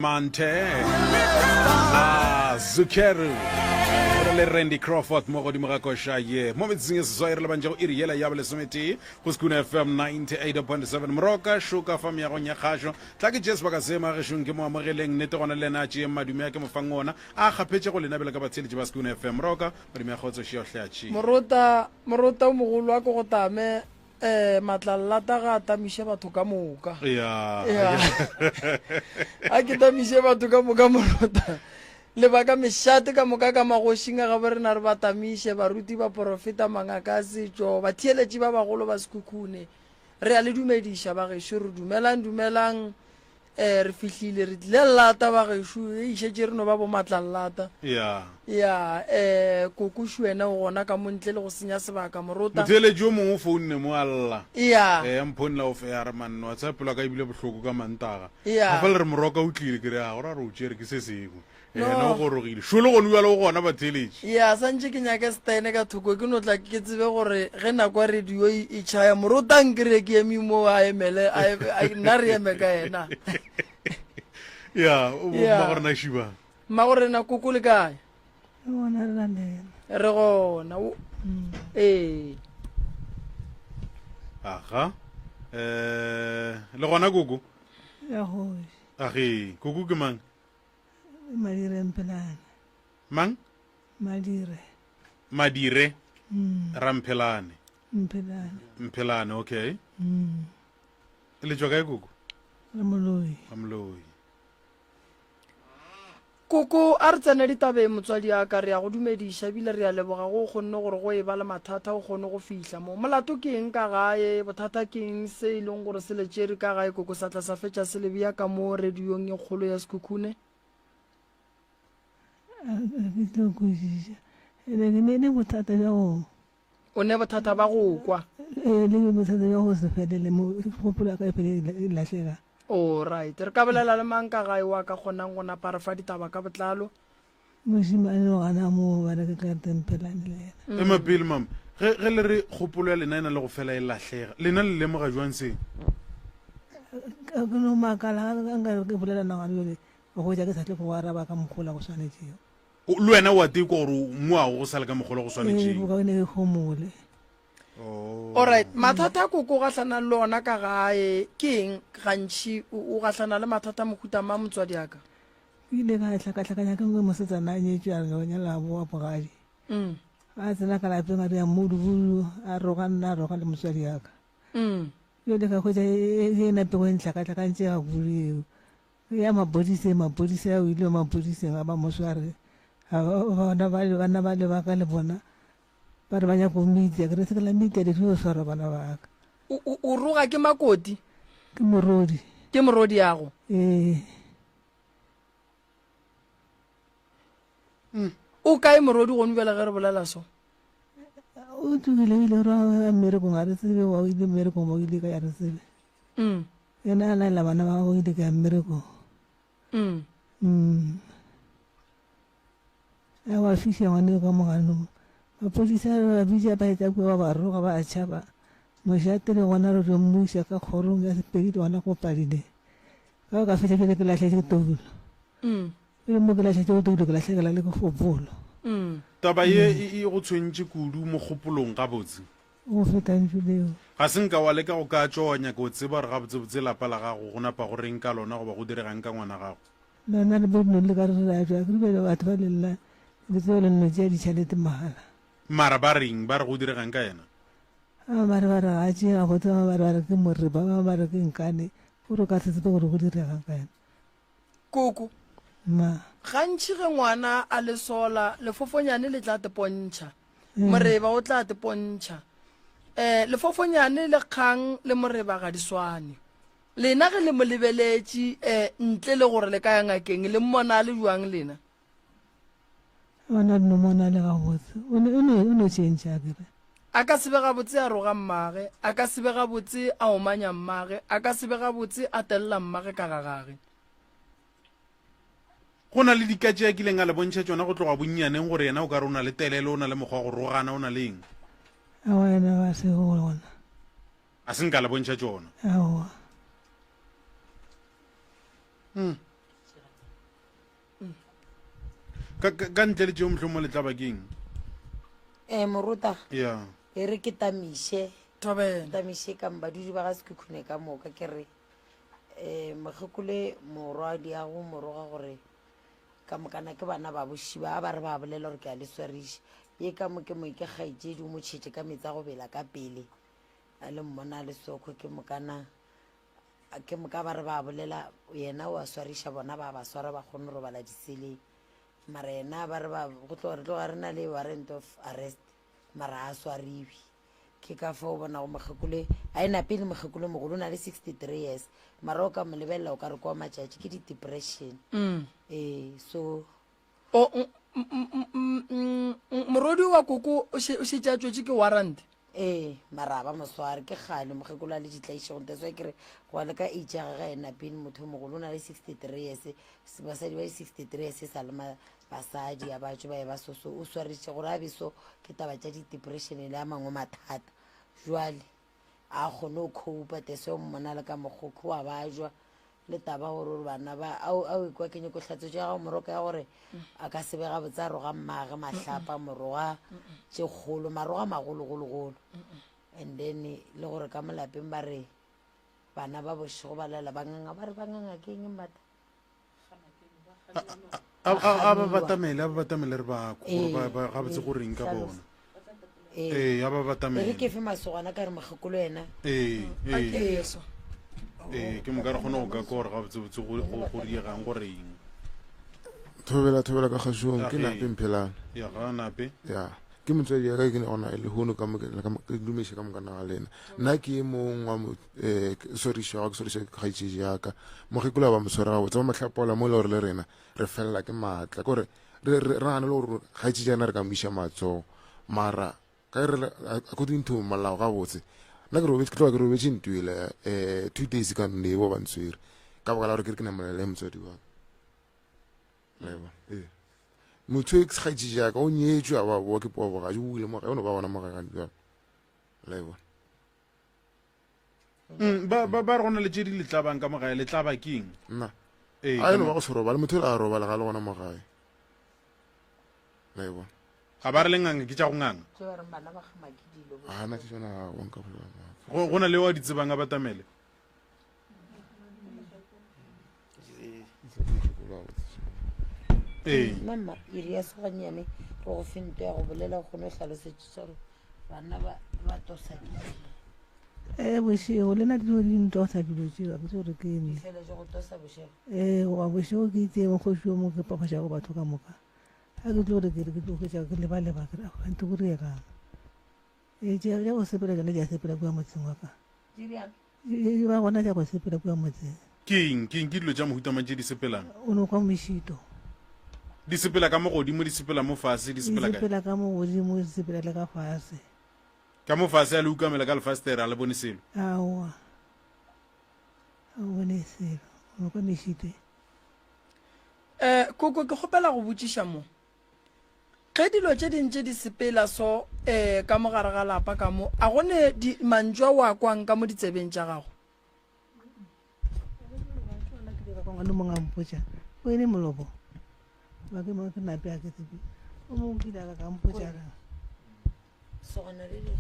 Mante Zukeru le Randy Crawford mo godimo ga kosha ye mo metsing se soire le banje go iriela ya bele someti go skuna FM 98.7 Mroka shuka fam ya go nya khasho tla ke Jesper ka sema re shunke mo amogeleng nete gona le na tshi madumi ya ke mofangona a gapetse go lena bele ka batseli ba skuna FM Mroka madumi ya khotso shi ohlachi morota mogolo wa go go tame matlallata ga tamishe batho ka moka ya a ke tamishe batho ka moka morota le ba ka meshate ka moka ka magoshinga ga ba rena re ba tamishe baruti ba profeta mangaka setso ba thieletši ba bagolo ba sekhukhune re a le dumedisha ba gešo re dumelang re fihlile re tle lata ba gešo e išetse re no ba bo matlallata ya kokushu wena gona ka montle le go senya sebaka morota motele jo mongwe founne mo alla ya mponna o fe ya re manno wa tsapela ka ibile bohloko ka mantaga Ya. ga fa le re moroka o tlile ke re a gora re o tšere ke se sengwe no go rogile sholo go nuela go gona batheletši ya santse ke nyake stene ka thoko ke no tla ke tsebe gore ge nako radio e tšhaya morotang ke re ke eme mo a emele nna re eme ka ena ya Ya. ma gore na šiba mma gore na koko le kae Bona re landela. re gona ee aga le gona koko Ya go age koko ke mang madire mpelane. mang Madire. madire ramphelane Mpelane. mphelane okay le tswa kae koko Re moloi. amloi koko a re tsene ditabe motswadi ya ka re ya go dumediša ebile re ya leboga go kgonne gore go e ba le mathata o kgone go fihla mo molato ke eng ka gae bothata ke eng se e leng gore se letšere ka gae koko sa tla sa fetša se lebea ka mo radiong e kgolo ya sekhukhune Ke tlo kwisisa. Ene ke ne bothata ja go. o ne bothata ba go kwa Le bothata ja go se felele mo gopola ka pele e lahlega. alright re ka bolela le mang ka gae wa ka kgonang go napa re fa ditaba ka botlalo Moshimane o gana mo ba re ka tempelane le ena. e mapele mama ge le re kgopolo ya lena ena le go fela e lahlega lena le lemoga jwang seng Ka no makala ga ke bolela na ga le go ja ke sa tle go araba ka mogola go swanetse. le wena wa teko gore mo a go sa le ka mogolo go Go swanetšeng ka ne go mole. alright mathata a koko o gatlana le ona ka gae ke eng gantšhi o gatlana le mathata mohuta ma motswadi aka Ile ka tlhakatlhakanya ke ngwe mosetsana a nyetšwe a re go nyala bo wa bogadi. A tsena ka lapeng a re ya modubulu a roga nna a roga le motswadi yaka. Yo le ka khwetsa e na pego ntlhakatlhakantse ga bule ya mapodise a o ile mapodiseng a ba mosware bana ba le ba ka le bona ba re ba nyaka go media ke re se ke la media le go swara bana ba ka o roga ke makoti ke morodi ke morodi yago o kae morodi gone bjale ge re bolela so o tugile ile ra mmerekong a re tsebe wa ile mmerekong wa ile ka ya re tsebe yena a laela bana ba go ile ka ya mmerekong a wa fitlha ngwane ka moganong mapodisa ba bitša ba etsa kua ba roga ba tšhaba mošate le gona re mmuša ka kgorong ya sepedi le gona go padile ka ka fetša pele ke latlhetse ke tobulo pele mo ke latlhetse go tobulo ke latlhekela le ke kgopolo taba ye e go tshwentše kudu mo kgopolong gabotse go fetantšo leo ga se nka wa leka go ka tšoanya ke o tseba gore gabotsebotse lapa la gago go napa go reng ka lona goba go diregang ka ngwana gago lona le bonno le ka re ratwa ke ribele batho ba lelela le tseo le nno tšea ditšhalete mahala mara ba reng ba re go diregang ka yena ba re ga tšea gotse ba re ke morre ba ba re ke nkane gore o ka se tsebe gore go diregang ka yena koko ma gantši ge ngwana a le sola lefofonyane le tla tepontšha moreba o tla tepontšha lefofonyane le kgang le moreba ga di swane lena ge le mo lebeletše ntle le gore le ka ya ngakeng le mmona le jwang lena ona no mona le ga botse o no tšhentšha kere a ka sebe gabotse a roga mmage a ka sebe gabotse a omanya mmage a ka sebe gabotse a telela mmage ka gagage go na le dikatse ya kileng a le bontšha tsona go tloga bonnyaneng gore yena o ka re o na le telele o na le mokgwa go rogana o na le eng a wena wa se go gona a se nka le bontšha tsona aowa ka ntle le tšeo mohlomong le tlabakeng moruta ya e re ke tamiše Thobela. tamiše ka mbadudi ba ga sekhukhune ka moka ke re mokgekole morwadi ya go moroga gore ka mokana ke bana ba boši ba re ba bolela gore ke a le swariše ye ka mo ke mo ke kgaitsedi o motšhetše ka metsi a go bela ka pele a le mmona le soko ke moka ba re ba bolela yena o a swariša bona ba ba swara ba kgone go robala diseleng mara yena ba re go tloga re na le warrant of arrest mara a swariwe ke ka fa o bona go mokgekole a ena pele mokgekole mogolo o na le 63 years mara o ka mo lebelela o ka re kwa matšatši ke di-depression so morodi wa koko o šetše a tšwetše ke warrant mara ba mosware ke kgale mokgekolo a le ditlaišegong that's why kere go le ka age ya ga ena pele motho mogolo o na le 63 years basadi ba 63 years e sa le basadi a batho ba e ba soso o swaritše gore a beso ke taba tša di-depression le a mangwe mathata jwale a kgone o copa tese o mmona le ka mokgoko wa bajwa le taba gore bana ba ao ekwa kenye ko hlatso tša gago moroka ya gore a ka sebe ga botsa roga mmage mahlapa moroga tše kgolo maroga magologologolo and then le gore ka molapeng ba re bana ba bošego ba lela banganga ba re banganga ke eng mata a ba batamele re bako ga botse go reng ka bona a ba re batamele ke fe masogana ka re mokgekolo ena ke mo ka re kgone go ka gore ga botsebotse go diegang go reng thobela ka kgašong ke nape mphelane ya ga nape ya ke motswadi ya ka ke gona e le hono ka dumeše ka mokana ga lena nna ke e mong wa soriša kgaitšedi yaka mokgekolo ba mosware ga botse ba matlhapola mo e le gore le rena re felela ke maatla kore re gane le gore kgaitšedi yana re ka moiša matsogo mara ka according to malao ga botse nna ke tloga ke robetse ntuele 2 days ka nne bo bantswere ka baka la gore ke re ke namelele motswadi wa leba motho e kgaitši jaaka o nyetswe a ba boa ke poa bogae o ile mogae o ne ba bona mogagane bjalo leba ba re gona le tše di letlabang ka mogae letlaba keng nna a eno ba go se robale motho a robala ga le gona mogae leba ga ba re le nganga ke tša go nganga tse ba reng bana ba gamake dilo ana ke tsona wanka go na le wa ditsebang a batamele mama iri ya seganyane re go fento ya go bolela kgone o tlhalosetse gore bana ba tosa bošego le na dilo dintosa dilo tseo a ke gore ke ene feletse go tosa bošego wa bošego ke itse mokgoši o mo ke papašago batho ka moka a ke tlo gore ke re ke tlogetša ke lebaleba ke ragante go reegang ja go sepela jone ja sepela kua motseng wa ka ba gona ja go sepela kua motseng keng ke dilo tša mohutamang tše di sepelang o ne kwa mešito di sepela ka mo godimo di sepela mo fase di sepela kae sepela ka mo godimo di sepela le ka fase ka mo fase a le ukamela ka lefastere a le bone selo aowa a bone selo o ne kwa mešito koko ke kgopela go botšiša mo ge dilo tše dintše di sepela so ka mogare ga lapa ka mo a gone mantšwa wa kwang ka mo ditsebeng tša gago le mongwe a mpotša o ene molobo ba ke mo ke nape a ke tsebe o mongwe kile a ka mpotša ka sogana le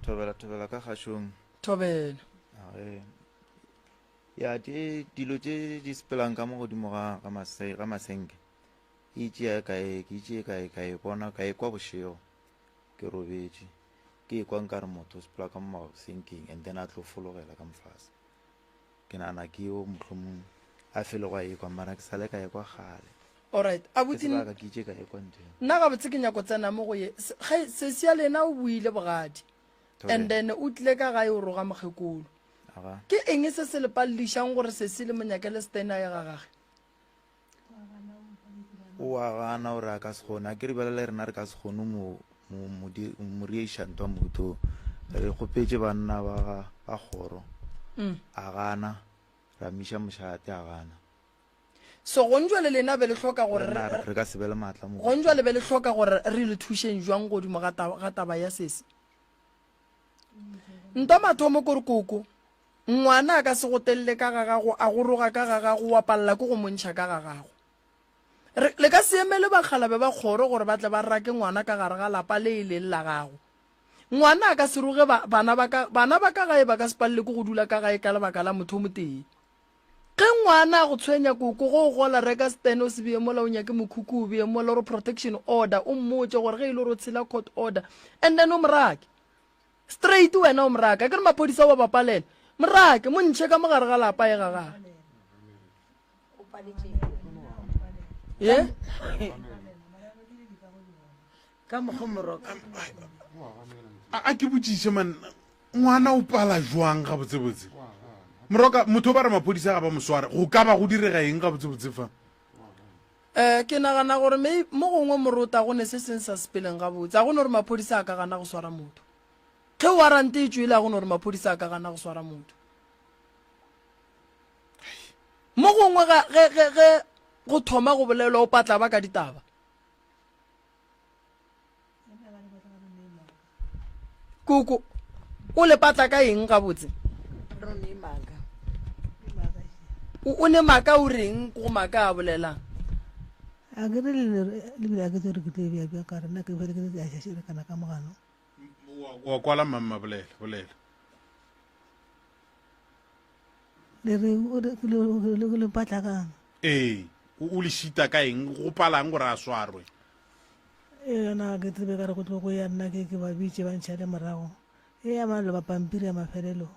thobela ka kgašong thobela ya dilo tše di sepelang ka mo godimo ga masenke e tšea kae ke tšee ka e bona ka e kwa bošego ke robetše ke e kwa nka re motho o sepela ka mo masenkeng and then a tlo fologela ka mofase ke nana ke yo mohlomong a fele go a e kwa mara ke sale ka e kwa gale alright a ke botse sebaka ke itše ka e kwa nteng nna ga botse ke nyako tsena mo go ye sesia lena o buile bogadi and then o tlile ka gae o roga mokgekolo aga ke eng se se lepalelišang gore se se le monyakele stena ya gagage o a gana gore a ka se kgone a ke re belela rena re ka se kgone moriešantwa moto re kgopetše banna ba kgoro a gana ra miša mošate a gana so gonjwa le lena be le tlhoka gore re ka se be le maatla mo gonjwa le be le tlhoka gore re le thušeng jwang godimo ga taba ya sese nta mathomo kore koko ngwana a ka se go telele ka ga gago a go roga ka ga gago wa palela ko go montšha ka ga gago le ka se emele bakgalabe ba kgoro gore ba tle ba rake ngwana ka gare ga lapa le e leng la gago ngwana a ka se roge bana ba ka gae ba ka se palele ko go dula ka gae ka lebaka la motho o motee ge ngwana a go tshwenya koko go gola reka steno se bee mola o nyake mokhukhu o bee mola gore protection order o mmotse gore ge e le gore o tshela court order and then o morake straight wena o morake ke re maphodisa wa bapalela morake mo ntšhe ka mogare ga lapa e gaga ye ka mokgo moroka a ke botsiše man ngwana o pala jwang ga botsebotse moroka motho ba re maphodisa ga ba mosware go ka ba go direga eng ga botsebotse fa ke nagana gore mo gongwe morota go ne se seng sa sepeleng ga botse a gone gore maphodisa a ka gana go swara motho ge warante e tswile a gone gore maphodisa a ka gana go swara motho mo gongwe ge go thoma go bolelwa o patla ba ka ditaba koko o le patla ka eng ga botse o ne maka o reng go maka a bolelang a ke re le ke tsere ke tle bia ka rena ke fele ke ya shashire kana ka mogano wa kwala mamma bolela le re o le patla kang o le shita ka eng go palang gore a swarwe na ke tsebe ka re go tlo go ya nna ke ba bitse ba ntšhale morago ya malo ba pampiri ya mafelelo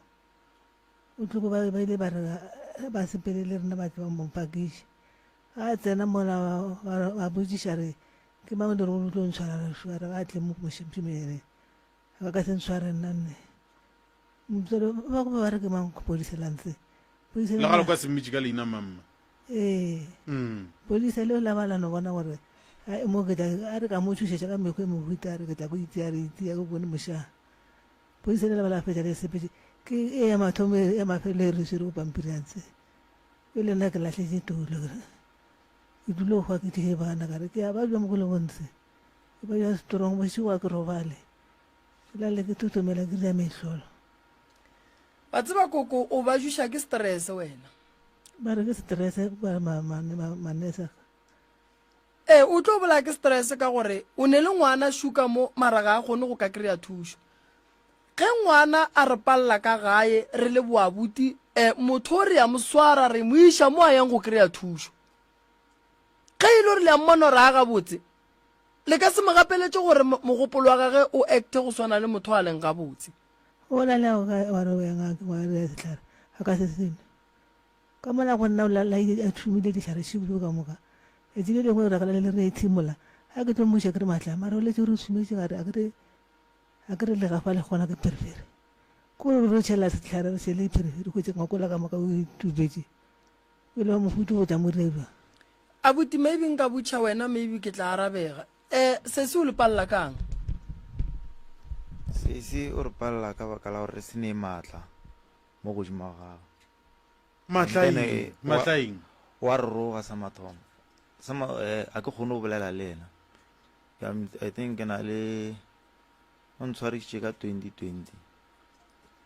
o tlo go ba ile ba re ba sepele le rena ba tla mo pakiše a tsena mola ba botsiša re ke mang le re o tlo ntshwara re shwara a tle mo mošimšimene ba ka se ntshware nna nne motswele ba go ba re ke mang poliselantse le galo ka semmitši ka leina mamma polisa leo la bala no bona gore mo ke a re ka mo thušetša ka mekgwe mohuta a re ke tla go itse a re itse ya go bone moša polisa le la bala fetša le sepetse ke e ya mathomo ya mafelo e re šere go pampiriantse e le nna ke latlhetse tulo ke dule go gwa ke dige bana kare ke a ba jwa mo go le bontse ke ba jwa strong bošiwa ke robale lale ke tutumela ke ria mehlolo ba tseba koko o ba juša ke stress wena ba re ke stress ba manesa o tlo bola ke stress ka gore o ne le ngwana shuka mo maraga a kgone go ka kry-a thušo ge ngwana a re palela ka gae re le boabuti motho o re ya moswara re mo iša mo a yang go kry-a thušo ge e le gore le ya mmona gore a gabotse le ka se mo gapeletse gore mogopolo wa gage o acte go swana le motho a leng gabotse o la le wa re wa re setlhare a ka se sene ka mola go nna la a thumile ditlhare šibulo ka moka e tsile lengwe re ka le re ithimola a ke tlo moša ke re matla mara o letse re tshumetse gare a ke re le gafa le gona ke perifere ko re tšhela setlhare re šele perifere go tse ngakola ka moka o itubetse e le wa mofuto go tla morelwa abuti maybe nka butšha wena maybe ke tla arabega se se o le palela kang se o re palela ka baka la gore se ne maatla mo godimo ga matlaing wa re roga sa mathomo a ke kgone go bolela le ena I think ke na le o ntshwarisitše ka 2020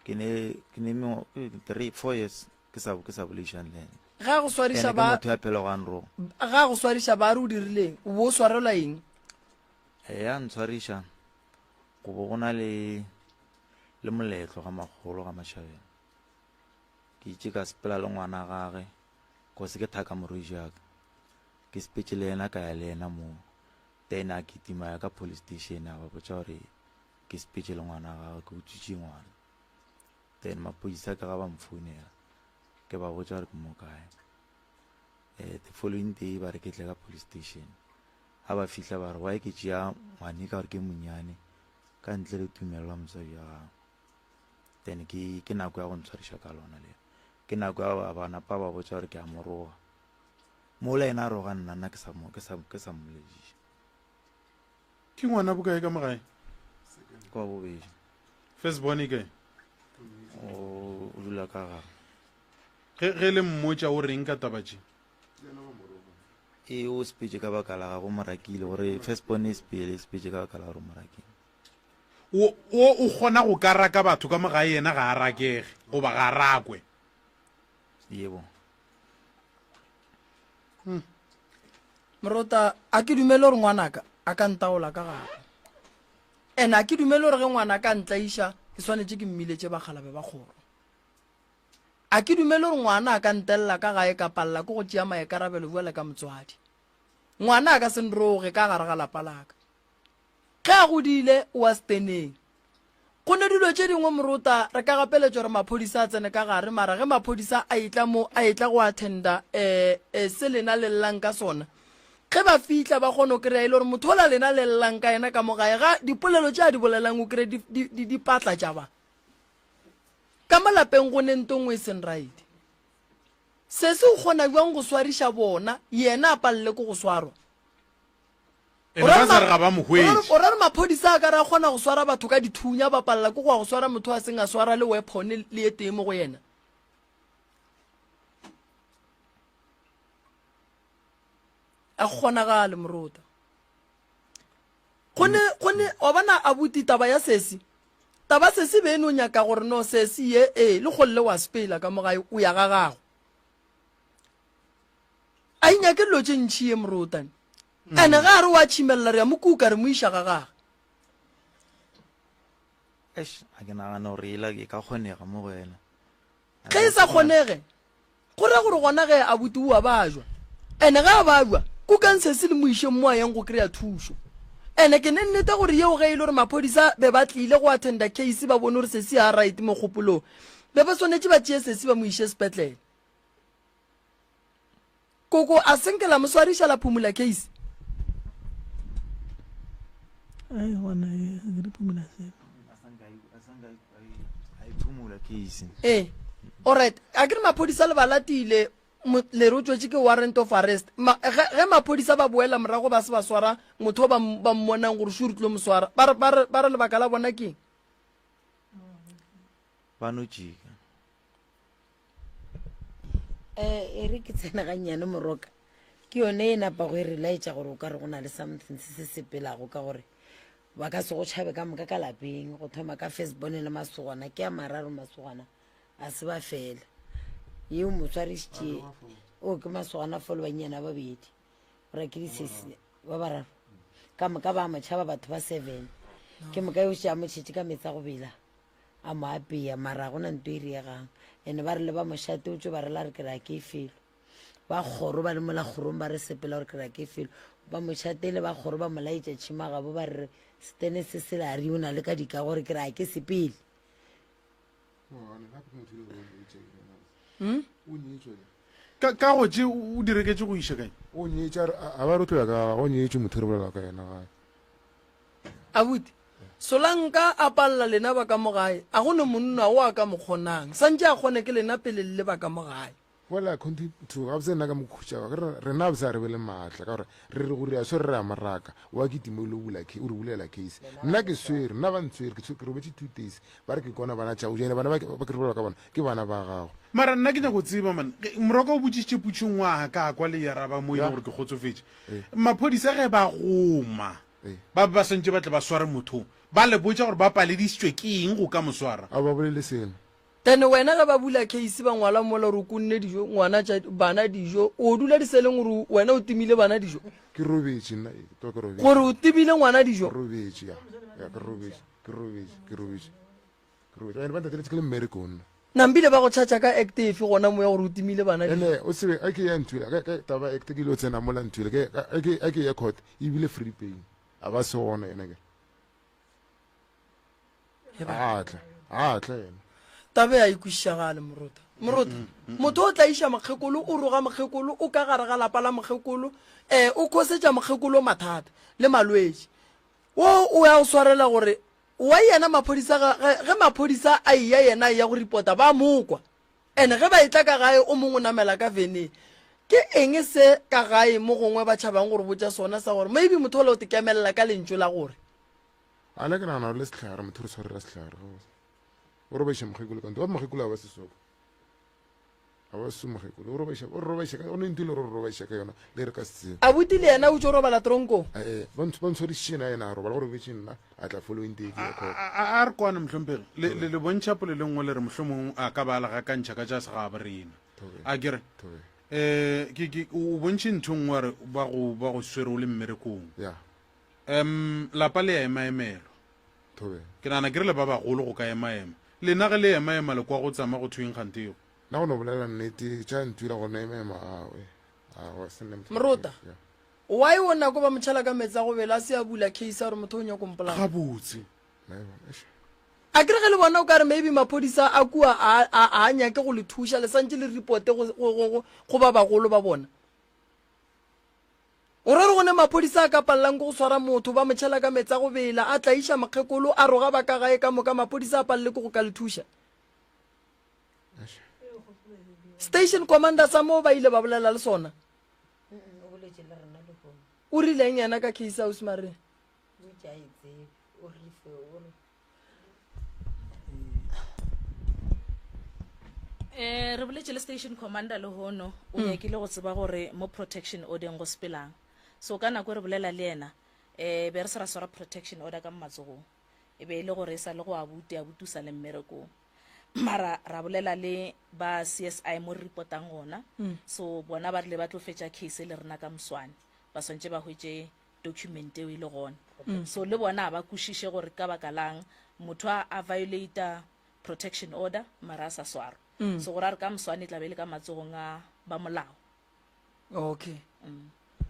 ke ne 4 years ke sa bolešane le ena ga go swariša ba motho ya phelegane roga ga go swariša ba re o dirileng o bo o swarelwa eng ya ntshwariša go bo go na le moletlo ga magolo ga mašhabeng ke itse ka sepela le ngwana gage ko se ke thaka moroi jaka ke sepetse le ena ka ya le ena mo then a kitima ya ka police station a ba botsa gore ke sepetse le ngwana gage ke utswitše ngwana then mapodisa ka ga ba mfounela ke ba botsa gore ke mo kae the following day ba re ke tle ka police station ha ba fihla ba re wa ke tšea ngwane ka gore ke monnyane ka ntle le tumelelo ya mosadi ya gago then ke nako ya go ntshwariša ka lona le ke nako ya bana pa ba botsa gore ke a moroga mo la ena a roga nna ke sa mmolešiša ke ngwana bokae ka mogae kwa bobedi first born kae o dula ka gare ge le mmotša o reng ka tabatše o sepetse ka baka la gago morakile gore first born e sepele sepetse ka baka la gore morakile o kgona go ka raka batho ka moga yena ga a rakege goba ga a rakwe yebo Morota a ke dumele gore ngwanaka a ka ntaola ka gago ene a ke dumele gore ge ngwanaka a ntlaisa ke swanetse ke mmiletse bagalabe ba kgoro a ke dumele gore ngwana a ka ntelela ka gae ka palela ke go tšea maekarabelo buele ka motswadi ngwana a ka se nroge ka gare ga lapa laka ge a godile o a steneng go ne dilo tše dingwe Morota re ka gapeletša gore maphodisa a tsene ka gare mara ge maphodisa a etla mo a etla go attenda se lena le llang ka sona ge ba fitla ba kgone o kry-a e le gore motho ola lena le llang ka ena ka mogae ga dipolelo tše a di bolelang o kry di patla tša ba ka malapeng go ne ntongwe e seng right se se o kgona bjang go swariša bona yena a palele ko go swarwa ene ba sa re ga ba mohwetši o ra re maphodisa a ka re a kgona go swara batho ka dithunya ba palela ko go go swara motho a seng a swara le weapon le e teng mo go yena a kgonagale Morota gone wa bana a buti taba ya sesi taba sesi be no nyaka gore no sesi ye le golle wa spela ka mogae o ya ga gago a inyake dilo tše ntšhi ye Morota ane ga re wa tšhimelela re ya mokuka re mo iša ga gage a ke nagana gore ela ke ka kgonega mo go ena ge e sa kgonege gore gore gona ge a buti o a bajwa ene ga a bajwa kukan sesi le mo iše mo a yang go kry-a thuso ene ke ne nnete gore yeo ge e le gore maphodisa be ba tlile go attenda case ba bone gore sesi a right mo kgopolong be ba swanetse ba tšee sesi ba mo iše sepetlele koko a senkela moswariša la phumula case ai gona e ke di phumula se a iphumula case alright a ke re maphodisa le ba latile le re o tswetse ke warrant of arrest ge maphodisa ba boela morago ba se ba swara motho ba mmonang gore sure tlo mo swara ba re lebaka la bona keng ba no jika e re ke tsena gannyane Moroka ke yone e napa go e relaetša gore o ka re go na le something se se sepelago ka gore ba ka se go tšhabe ka moka ka lapeng go thoma ka firstborn le masogana ke a mararo masogana a se ba fela yeo motswarišitše o ke masogana folo banyana babedi gore ke disesi ba bararo ka moka ba motšhaba batho ba 7 ke moka yo xa motšhetše ka metsa go bela a mo apea mara gona nto e riegang ene ba re le ba mošate o tšo ba rela re kry-a ke e felo ba kgoro ba le mola kgorong ba re sepela gore kry-a ke e felo ba mošate le ba kgoro ba molaetša tšhimagabo ba re stene se se lari o na le ka dika gore kry-a ke sepele ka go tše o direketse go iša kae o nyetša a ba re tloya ka go nyetše motho re bolela ka yena gae abuti solanka a palela lena ba ka mogae a gone monna o a ka mo kgonang santse a kgone ke lena pele le ba ka mogae wala continue ga botse nna ka mokhutša rena a botse a re bele maatla ka gore re re gore a so re re a maraka wa ketimo o re bulela case nna ke swere nna ba ntswere ke robetse 2 days ba re ke kona bana tšao jene bana ba ke re bolela ka bona ke bana ba gago mara nna ke nya go tseba man Moroko o botsitše putšong wa ka kwa le yaraba mo e gore ke kgotsofetse maphodisa ge ba goma ba sentse ba tle ba sware motho ba le botša gore ba paledisitswe ke eng go ka moswara a ba bolele seno then wena ge ba bula case ba ngwala mola gore o konne dijo ngwana bana dijo o dula di seleng gore wena o timile bana dijo ke robetse nna to ke robetse gore o timile ngwana dijo robetse ya ke robetse ene ba ntatele ke le mmereko nna nambile ba go tšhatša ka active gona mo ya gore o timile bana dijo ene o sebe a ke ya ntwela ka taba acte ke lo tsena mola ntwela ke ya court e bile free pay a ba se gona ena ke a tla ena tabe ya ikwišagale Morota motho o tla iša mokgekolo o roga mokgekolo o ka gare ga lapa la mokgekolo o khosetša mokgekolo mathata le malwetši o ya o swarela gore wa yena maphodisa ge maphodisa a iya yena ya go ripota ba mokwa ene ge ba etla ka gae o mongwe o namela ka veneng ke eng se ka gae mo gongwe ba tšhabang gore botša sona sa gore maybe motho o le o tekemelela ka lentso la gore a le ke nagana gore le setlhare motho re tshwarela setlhare o robaiša mokgekolo kante wa mokgekolo a ba sesoko ga ba sumogekolo o robaiša o ne ntile re robaiša ka yona le re ka setseng a buti le ena o tse o robala tronkong bontshwadišitše na ena a robala go robetse nna a tla following day ke ya court. a re kwane mohlomphegi le bontšha pole le nngwe le re mohlomong a ka ba lagakantšha ka tša segaba rena a kere o bontšhe ntho ngwe re ba go swere o le mmerekong ya lapa le ya emaemelo thobe ke nana ke re le ba bagolo go ka emaema lena ge le emaema le kwa go tsama go thuing kgantego na go no bolela nnete tša ntwila gona emema awe Moruta. Why o nako ba motšhala ka metsa go bela se a bula case a re motho o nya kompolana gabotse a kere ge le bona o ka re maybe maphodisa a kua a nyake go le thuša le santse le reporte go ba bagolo ba bona o re gone maphodisa a ka palelang go swara motho ba motšhala ka metsa go bela a tla iša makgekolo a roga ba ka gae ka moka maphodisa a palele ko go ka le thuša station commander sa mo ba ile ba bolela le sona o rileng yana ka case house mare re boletse le station commander le hono o nyakile go tseba gore mo protection order go spelang so ka nako re bolela le ena be re sa swara protection order ka matsogo e be ile gore sa le go a butusa le mmereko mara ra bolela le ba CSI mo reportang gona so bona ba rile ba tlo fetša case le rena ka mswane ba swantse ba hwetse document e ile gona so le bona ba kushiše gore ka baka lang motho a violate protection order mara sa swaro so gore a re ka mswane tla be le ka matsogong a ba molao okay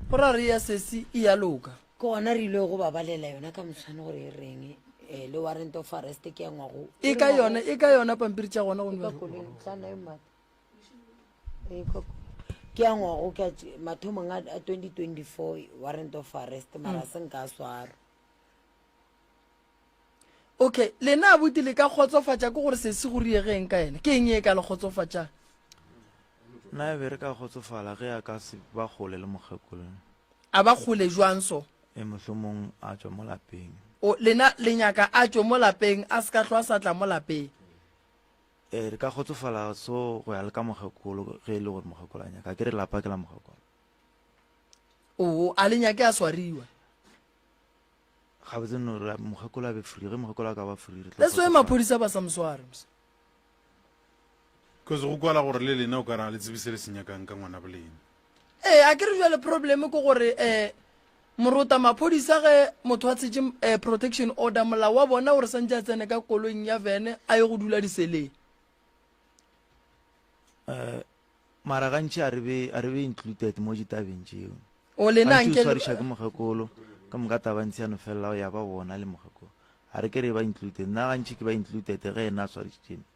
gore a re ya sesi e ya loka ke gona re ile go ba balela yona ka moswane gore e reng le warrant of arrest ke ya ngwago e ka yona pampiri tša gona go ke ya ngwago ke mathomong a 2024 warrant of arrest mara se nka swara okay lena a buti le ka kgotsofatša ke gore se se go riegeng ka ene ke eng e ka le kgotsofatšang nna be re ka kgotsofala ge a ka se ba gole le mokgekolo a ba kgole jwang so mohlomong a tswa mo lapeng o lena le nyaka a tswe mo lapeng a se ka tlhoa sa tla mo lapeng re ka kgotsofala so go ya le ka mokgekolo ge e le gore mokgekolo a nyaka ke re lapa ke la mokgekolo o a le nyake a swariwa ga botse no mokgekolo a be free ge mokgekolo a ka ba free le so e maphodisa ba sa mosware cause go kwala gore le lena o ka ra le tsebise le senyakang ka ngwana bolena a ke re jwa le probleme ke gore Moruta maphodisa ge motho a tshetse protection order molao wa bona gore santse a tsene ka koloing ya vene a ye go dula diseleng mara gantši a re be included mo ditabeng tseo o lena ke mokgekolo ka moka tabantsi ano felela ya ba bona le mokgekolo a re ke re ba included nna gantši ke ba included ge ena a swarisitsene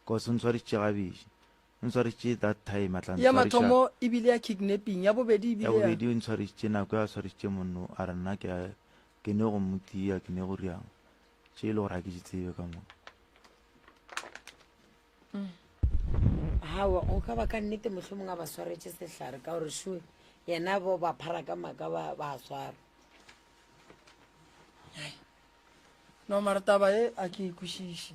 cause o ntshwarisitše gabeši o ntshwarisitše that time ya mathomo ebile ya kidnapping ya bobedi o ntshwarisitše nako ya swarisitše monno a re nna ke ne go motia ke ne go riang tše e le gore a ke di tsebe ka mo hawa o ka ba ka nnete mohlomong a ba swaretše sehlare ka gore sure yena bo ba phara ka maka ba swara no mara taba e a ke ikwešiše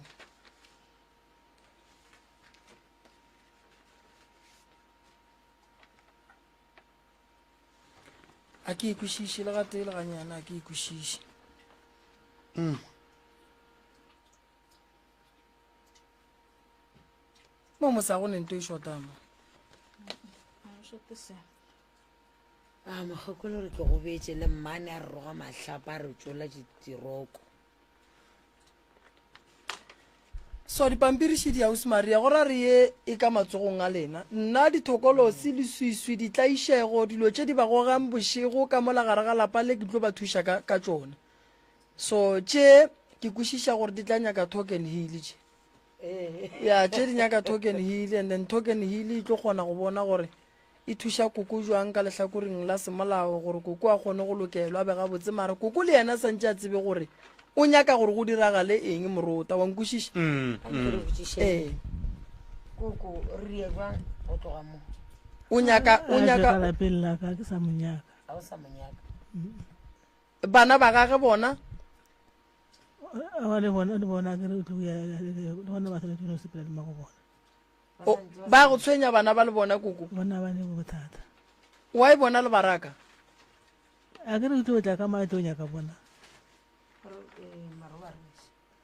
a ke ikwešiše le gate le ganyana a ke ikwešiše mo mosago nento e shotamo mokgekolo re ke go betse le mmane a re roga mahlapa a re tsola ditiroko so dipampiriši di ausi maria gore a re ye e ka matsogong a lena nna dithokolosi le swiswi ditlaišego dilo tše di ba gogang bošego ka mola gare ga lapa le ke tlo ba thuša ka tšone so tše ke kwešiša gore di tla nyaka token heal tše ya tše di nyaka token heal and then token heal e tlo kgona go bona gore e thuša koko jwang ka lehlakoreng la semolao gore koko a kgone go lokelwa a bega botse mare koko le yena santse a tsebe gore o nyaka gore go diragale eng Moruta wa nkwešiša koko rie jwang go tloga mo o nyaka lapeng la ka ke sa monyaka a o sa monyaka bana ba gage bona le bona ke re tlo ya le bona ba tla tlo sepela le mago bona ba go tshwenya bana ba le bona koko bona ba ne bothata wa e bona le baraka a ke re ke tlo tla ka matonya ka bona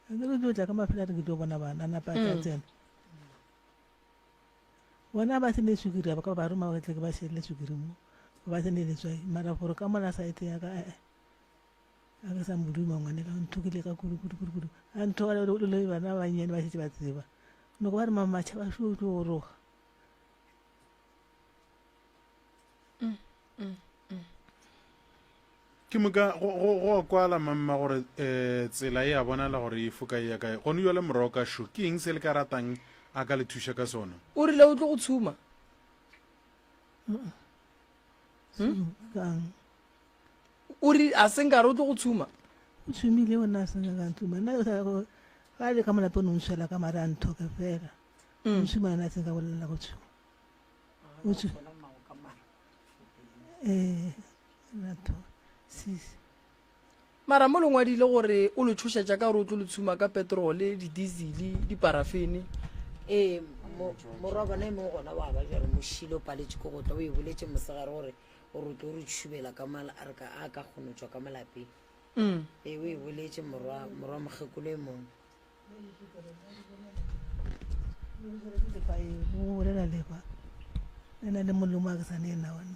a ke re ke tlo tla ka mafela re ke tlo bona bana na pa tsa tsena bona ba se ne sukiri ba ka ba ruma ba tle ke ba shele sukiri mo ba se ne le tswai mara gore ka mona site ya ka a ke sa moduma ngwane ka nthukile ka kudu a ntho le bana ba nyane ba se ba tseba no go ba re mama cha ba sho tlo roga ke moka go kwala mamma gore tsela e a bonala gore e foka ya kae go no le moroka sho ke eng se le ka ratang a ka le thusha ka sona o rile o tlo go tshuma kang o ri a sengare o tlo go tshuma o tshumile ona se ga ntuma na sa go ga le ka mona pone o tshela ka mara ntho ka fela o tshuma na se ga bolela go tshuma o tshuma nato sis mara mo lengwadile gore o le thušetša ka gore o tlo le tshuma ka petrole di-diesel diparafene morwa bona e mongwe gona wa ba jare mošile o paletše ko gotla o e boletše mosegare gore gore o tlo re tšhubela ka mala a re ka a ka kgono tšwa ka malapeng o e boletše morwa mokgekolo e mongwe o bolela leba e na le molemo a ke sane ena one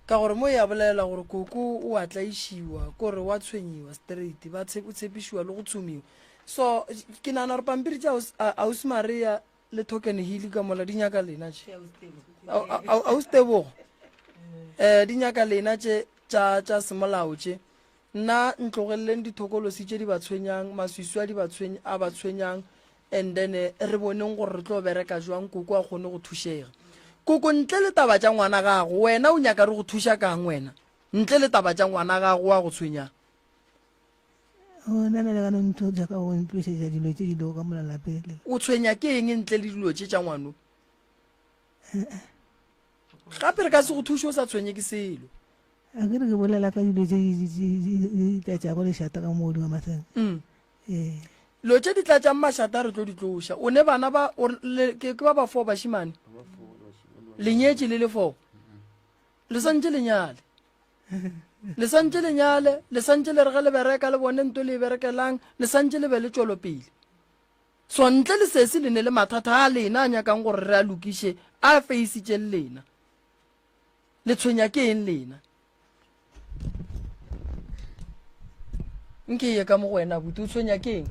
ka gore mo ya bolela gore koko o a tlaišiwa kore wa tshwenyiwa straight ba tshepišiwa le go tshomiwa so ke nana gore pampiri tša ausi maria le token hill ka mola di nyaka lena tše ausi tebogo di nyaka lena tše tša semolao tše nna ntlogeleleng dithokolosi tše di ba tshwenyang maswiswi a ba tshwenyang and then re boneng gore re tlo bereka jwang koko a kgone go thušega koko ntle le taba tša ngwana gago wena o nyaka re go thuša kang wena ntle le taba tša ngwana gago wa go tshwenyang o na le ka no ntho ja ka go ntlošetša dilo tše di lo ka molalapele o tshwenya ke eng ntle le dilo tše tša ngwano gape re ka se go thuše o sa tshwenye ke selo a ke re ke bolela ka dilo tše di tlatša go lešata ka moodi wa maseng lo tše di tlatšang mašata re tlo di tloša o ne bana ke ba ba fo bašimane lenyetše le le fo le santše lenyale le santše lenyale le santše le re ge le bereka le bone nto le e berekelang le santše le be le tšwelopele so ntle le sese le ne le mathata a lena a nyakang gore re a lokiše a feisitše le lena le tshwenya ke eng lena nke ye ka mo go wena buti o tshwenya ke eng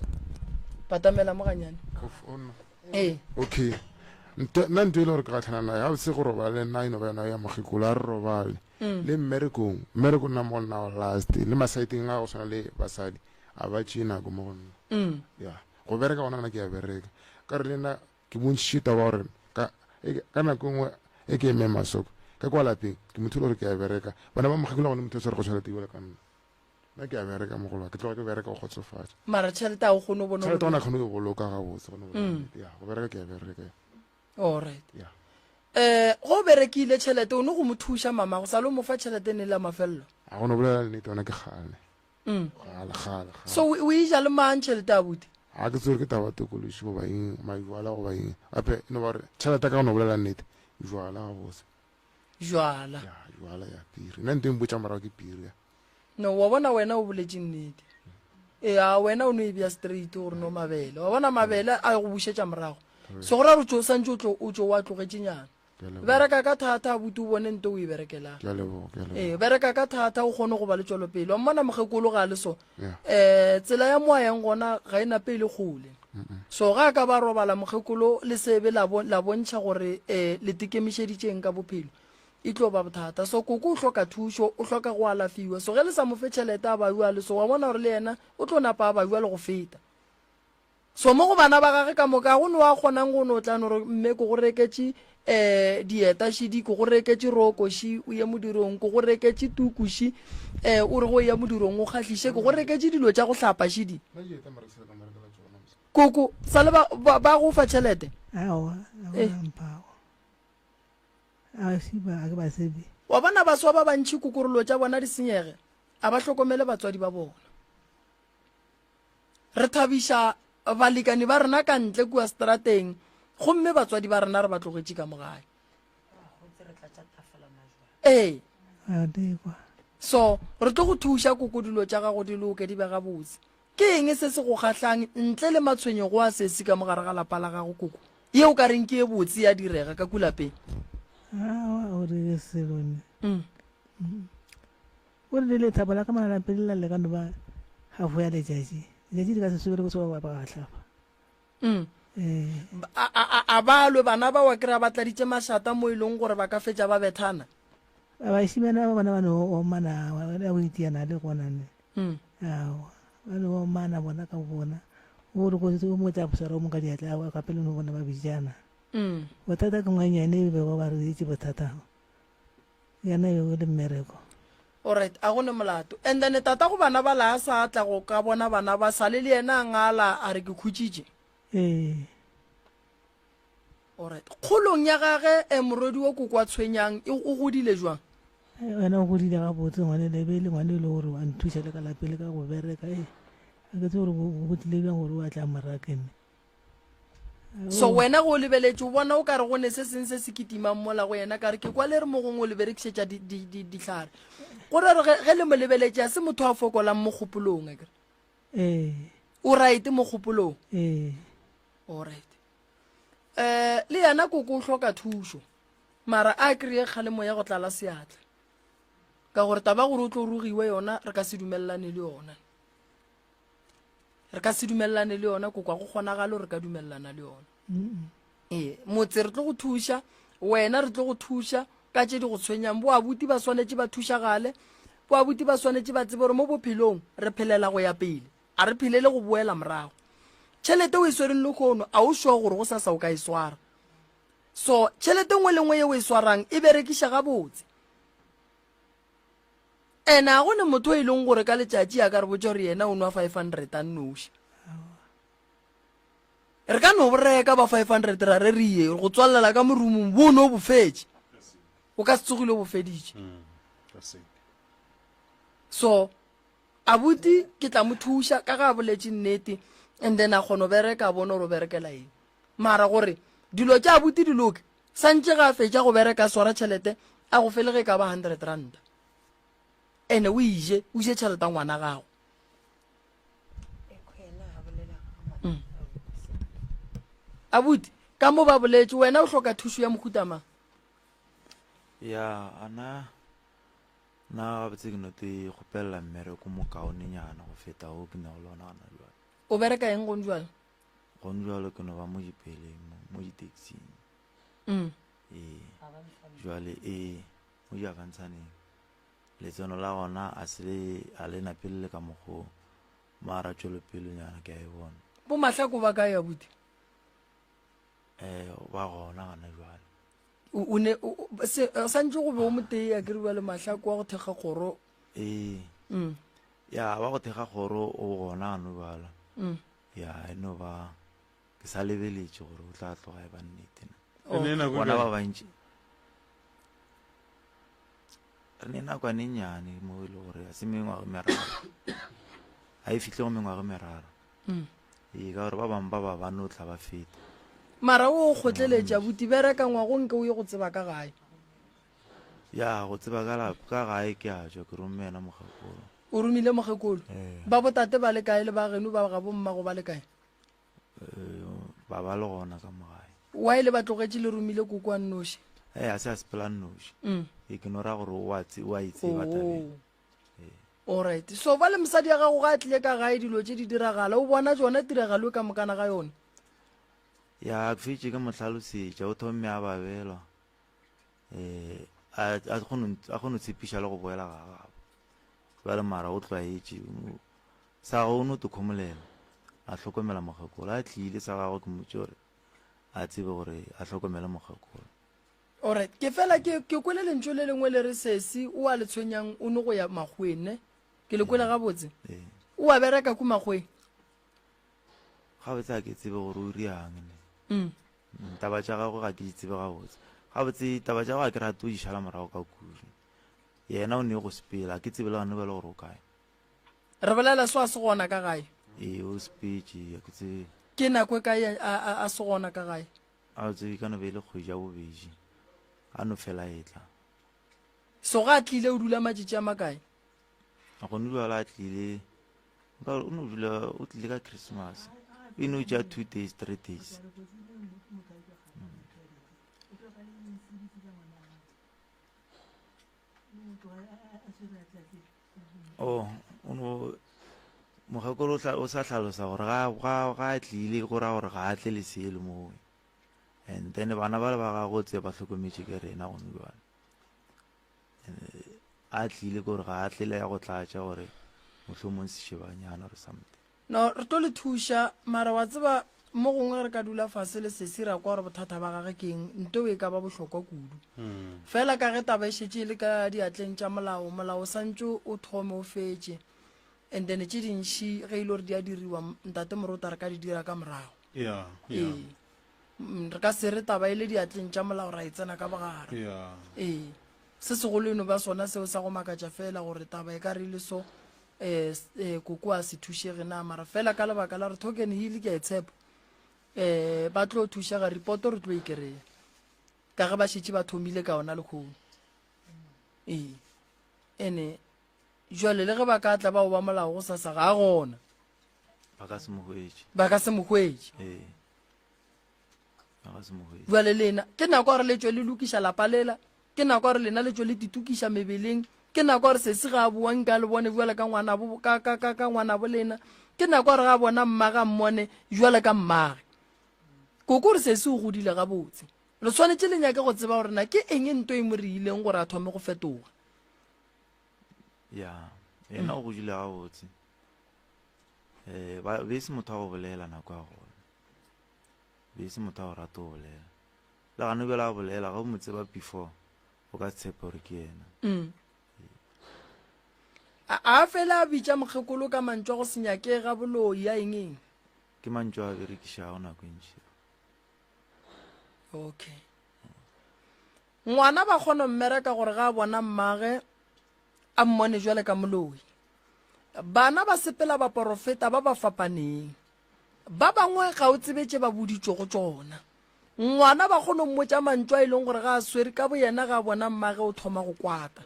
patamela mo ganyane okay nna ntho e le gore ke gatlhana nae ga se go robale nna eno ba yona ya mogekolo a re robale le mmereko nna mo go nna last le masaeteng a go tshwana le basadi a ba tšee nako mo go nna ya go bereka gona nna ke ya bereka ka re le nna ke bontšhita ba gore ka nako nngwe e ke eme masoko ka kwa lapeng ke motho le gore ke ya bereka bana ba mogekolo gone motho o tshware go tshwanete ebole ka nna nna ke ya bereka mo golwa ke tloga ke bereka go kgotsofatsa mara tšhelete a o kgone o tšhelete gona kgone go boloka ga botse ya go bereka ke ya bereka alright go berekile tšhelete o ne go mo thuša mama go sa le o mo fa tšhelete ne la mafelelo a gone bolela nnete ona ke gale so o ija le mang tšhelete a bute a ke tsere ke taba tokološi go baeng majwala go baeng gape no ba re tšhelete ka gone bolela nnete jwala ga bose jwala ya piri nna ntho mpotša morago ke piri no wa bona wena o boletše nnete a wena o no e bja straight gore no mabele wa bona mabele a go bušetša morago se gore a re tso santse o tso wa tlogetšenyana bereka ka thata a bute o bone nto o e berekelang bereka ka thata o kgone go ba le tšwelopele wa mmona mogekolo ga le so tsela ya moa yang gona ga e nape e le kgole so ga ka ba robala mogekolo le sebe la bontšha gore le tekemišeditšeng ka bophelo e tlo ba bothata so koko o hloka thušo o hloka go alafiwa so ge le sa mo fe tšhelete a baiwa le so wa bona gore le yena o tlo napa a baiwa le go feta so mo go bana ba gage ka moka go ne wa kgonang go no tla no re mme ko go reketše dieta šidi ko go reketše rokoši o ye modirong ko go reketše tukuši o re go ya modirong o kgatlhiše ko go reketše dilo tša go hlapa šidi koko sa le ba go fa tšhelete wa bona baswa ba bantšhi kokorolo tša bona di senyege a ba hlokomele batswadi ba bona re thabiša balekane ba rena ka ntle kua strateng gomme batswadi ba rena re ba tlogetše ka mogae ee a dekwa so re tlo go thuša koko dilo tša gago di loke di bega botse ke eng se se go kgatlhang ntle le matshwenyego a sesi ka mogare ga lapa la gago koko ye o ka reng ke e botse ya direga ka kulapeng o re selone o re le thapa la ka malapeng la le ka no ba hafo ya letšatši di ka se sebele go se ba gatlhapa a balwe bana ba wa kry-a ba tladitše mašata mo e leng gore ba ka fetša ba bethana bašimana ba bona ba no omana ya go itiana le gonane ao ba no omana bona ka bona o re go o mo tsa bosara o mo ka diatla wa ka pele no bona ba bijana bothata ke ngwanyane e bego ba re itse bothata yana yo le mmereko alright a gone molato and then tata go bana ba la sa tla go ka bona bana ba sale le yena ngala a re ke khutsitše alright kgolong ya gage morodi wa kokwa tshwenyang o godile jwang wena o godile ga botse ngwane le be le ngwane le gore wa nthuša le ka lapele ka go bereka a ke tse gore go tlile bjang gore wa tla morakene so wena go lebeletše o bona o ka re gone se seng se se kitimang mola go yena ka re ke kwa le re mo gongwe o le berekišetša dihlare gore re ge le mo lebeletše a se motho a fokolang mo kgopolong akere o right mo kgopolong alright le yana koko o hloka thušo mara a kry-e kgalemo ya go tlala seatla ka gore taba gore o tlo rugiwe yona re ka se dumelelane le yona koko a go kgonagale re ka dumelelana le yona motse re tlo go thuša wena re tlo go thuša ka tše di go tshwenyang bo abuti ba swanetše ba thušagale bo abuti ba swanetše ba tsebe gore mo bophelong re phelela go ya pele a re phelele go boela morago tšhelete o e swereng le kgono a o sure gore go sa o ka e swara so tšhelete nngwe le nngwe ye o e swarang e berekiša gabotse ene a gone motho o e leng gore ka letšatši a ka re botša gore yena o nwa 500 a nnoši re ka no boreka ba 500 ra re rie go tswalela ka morumong bo no bofetše o ka se tsogile o bofeditše so abuti ke tla mo thuša ka ga boletše nnete and then a kgone bereka bona gore o berekela eng mara gore dilo tša abuti di loke santše ga a fetša go bereka swara tšhelete a go felege ka ba 100 ranta ene o ije tšheleta ngwana gago abuti ka mo ba boletše wena o hloka thušo ya mohutamang ya ana na gabotse ke note kgopelela mmereko mo kaonenyana go feta o ke ne go lona gana jale o bereka eng gone jale gone jalo ke no ba mo dipeleng mo ditaxing jale mo diakantshaneng letseno la gona a le napelele ka mogo mara tšwelopelenyana ke a e bona bo mahlako ba kae abuti ba gona gana jale o ne santse go be o motee a keriwa le mahlako wa go thekga kgoro ya ba go thekga kgoro o gona gano bala ya eno ba ke sa lebeletše gore o tla tloga e ba nnetena bona ba bantši re ne nakwane nnyane mo e le gore a se mengwaga meraro a e fihle go mengwaga meraro ka gore ba bangwe ba bane o tla ba feta mara o kgotleletša buti bereka ngwago nke o ye go tseba ka gae ya go tseba ka gae ke a tšwa ke romena mogakolo o romile mogekolo ba botate ba le kae le ba geno ba ga bommago ba le kae ba ba le gona ka mogae wa e le ba tlogetše le romile koko a nnoši a se a sepela nnoši e ke no ra gore o a itseba tabeng alright so ba le mosadi ya gago ga a tlile ka gae dilo tše di diragala o bona tsona tiragalo e ka mokana ga yone ya ke fetše ke mohlalosetša o thomme a babelwa a kgone tshepiša le go boela ga gabo ba le mara o tlwaetše sa go o no tekgomolela a hlokomela mogakolo a tlile sa gago ke motse gore a tsebe gore a hlokomele mogakolo alright ke fela ke kwele lentso le lengwe le re sesi o a le tshwenyang o ne go ya magwene ke le kwele gabotse o a bereka ko magweng gabotse a ke tsebe gore o riang taba tša gago ga ke itsebe gabotse gabotse taba tša gago a ke rate o išala morago ka kudu yena o ne go sepela ke tsebe le gane ba le gore o kae re bolela swa se gona ka gae o speech ya ke tse ke nako e kae a se gona ka gae a tse ka no be le kgwedi ya bobedi a no fela etla so ga a tlile o dula matšatši a makae a go nula la tlile o no dula o tlile ka Christmas e no ja 2 days 3 days oh ono mogekolo o sa tlhalosa gore ga a tlile go ra gore ga a tle le seelo moo and then bana ba le ba ga go tse ba tlhokometse ke rena go nulwana a tlile gore ga a tlele ya go tlatša gore mohlomong sešebanyana or something no re to le thuša mara wa tseba mo gongwe re ka dula fase le sesi ra kwa gore bothata ba gage ke eng nto e ka ba bohlokwa kudu fela ka ge taba e šetse le ka diatleng tša molao santse o thome o fetse and then tše dintšhi ge ile gore di a diriwa ntate morota re ka di dira ka morago re ka se re taba e le diatleng tša molao ra e tsena ka bogare se segolo eno ba sona seo sa go makatša fela gore taba e ka re le so koko a se thušege na mara fela ka lebaka la re token heal ke a e tshepo ba tlo thušega repoto re tlo ikereya ka ge ba šetse ba thomile ka ona lekgono ene jwale le ge ba ka tla bao ba molao go sasa ga a gona ba ka se mo hwetše jwale lena ke nako gore le tšwe le lokiša lapa lela ke nako gore lena le tšwe le ditukiša mebeleng ke nako gore se se ga boang ka le bone jwale ka ngwana bo lena ke nako gore ga bona mmaga mmone jwale ka mmage koko re se se o godile ga botse le tshwanetse le nyake go tseba gore na ke eng nto e mo re ileng gore a thome go fetoga ya ena o godile ga botse be se motho a go bolela nako ya gona be se motho a go rata go bolela le gane bela a bolela ga o mo tseba before o ka tshepa gore ke ena a fela a bitša mokgekolo ka mantšwa go senyake ga boloi ya eng ke mantšwa a berekišago nako ntši okay ngwana ba kgona mmereka gore ga a bona mmage a mmone jwale ka moloi bana ba sepela ba porofeta ba ba fapaneng ba bangwe ga o tsebetse ba boditšwe go tsona ngwana ba kgona mmotša mantšwa e leng gore ga a swere ka bo yena ga a bona mmage o thoma go kwata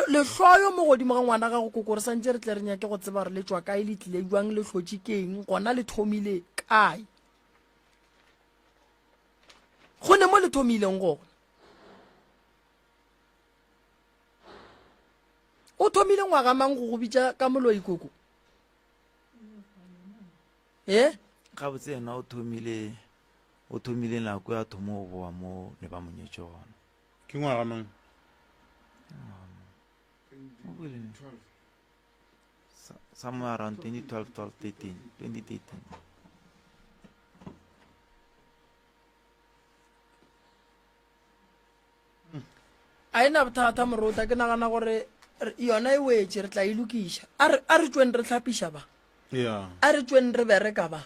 lehloyo mo godimo ga ngwana ga go kokore santse re tle re nyake go tseba gore le tswa kae le tlile jwang le hlotse keng gona le thomile kae go ne mo le thomileng gona o thomile ngwaga mang go go bitša ka moloi koko ga botse yena o thomile nako ya thomo go boa mo le ba monyetše gona ke ngwaga mang somewhere around 2013 a ena bothata morota ke nagana gore yona e wetse re tla e lokiša a re tsweng re tlhapiša ba a re tsweng re bereka ba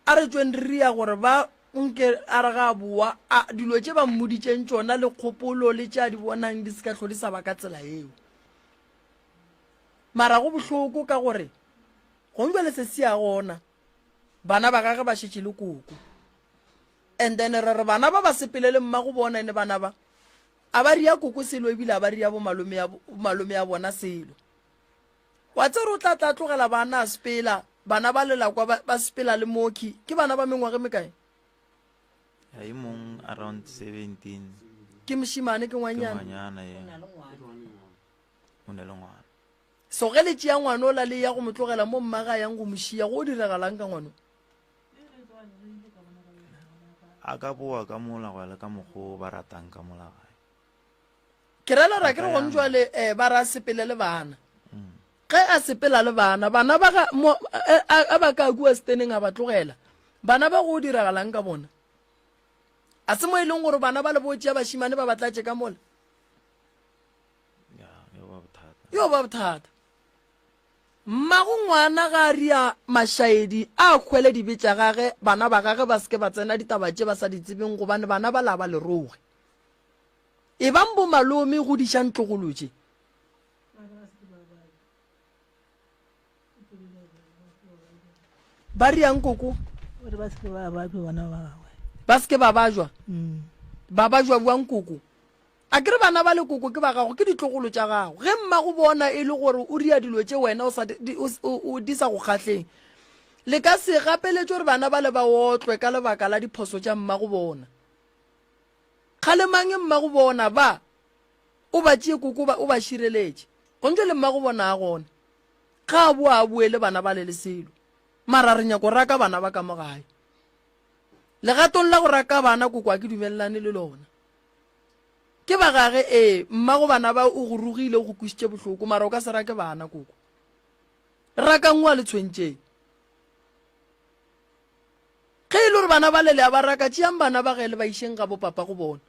a re tsweng re ria gore ba nke a re ga boa dilo tše ba mmoditšeng tšona le kgopolo le tše a di bonang di se ka tlhodisa ba ka tsela eo mara go bohloko ka gore go njwale se se ya gona bana ba gage ba šetše le koko and then re bana ba ba sepele le mma go bona ene bana ba a ba ria koko selo ebile a ba ria bo malome ya bona selo wa tse re o tla tlogela bana a sepela bana ba lelakwa ba sepela le moki ke bana ba mengwage mekae ya e mong around 17 ke mošimane ke ngwanyana o ne le ngwana so ge le tšea ngwana o la le ya go mo tlogela mo mmaga yang go mošia go o diregalang ka ngwano a ka boa ka molagwele ka mokgwa ba ratang ka molagae ke rela ra ke re go njwale ba ra sepele le bana ge a sepela le bana ba ka kua steneng a ba tlogela bana ba go diregalang ka bona a se mo e leng gore bana ba le botšea bašimane ba batlatše ka mola yo ba bothata mmago ngwana ga a ria mašaedi a kgwele dibetša gage bana ba gage ba seke ba tsena ditaba tše ba sa di tsebeng gobane bana ba laba leroge e bang bo malome go diša ntlogolotše ba riang koko gore ba seke ba bajwa bana ba gagwe ba seke ba bajwa ba bajwa buang koko a kere bana ba le koko ke ba gago ke ditlogolo tša gago ge mma go bona e le gore o ria dilo tše wena o di sa go kgatlheng le ka se gapeletse gore bana ba le ba otlwe ka lebaka la diphoso tša mma go bona kgale mang mma go bona ba o ba tšee koko o ba šireletse go ntse le mma go bona a gona ga a boa a buele bana ba le leselo mara re nyako raka bana ba ka mo gae legatong la go raka bana koko a ke dumelelane le lona ke ba gage mma go bana ba o go rugile o go kwisitše bohloko mara o ka se rake bana koko raka ngwa le tshwentšeng ge e le gore bana ba lele a ba raka tšeang bana ba gele ba išeng ga bopapa go bona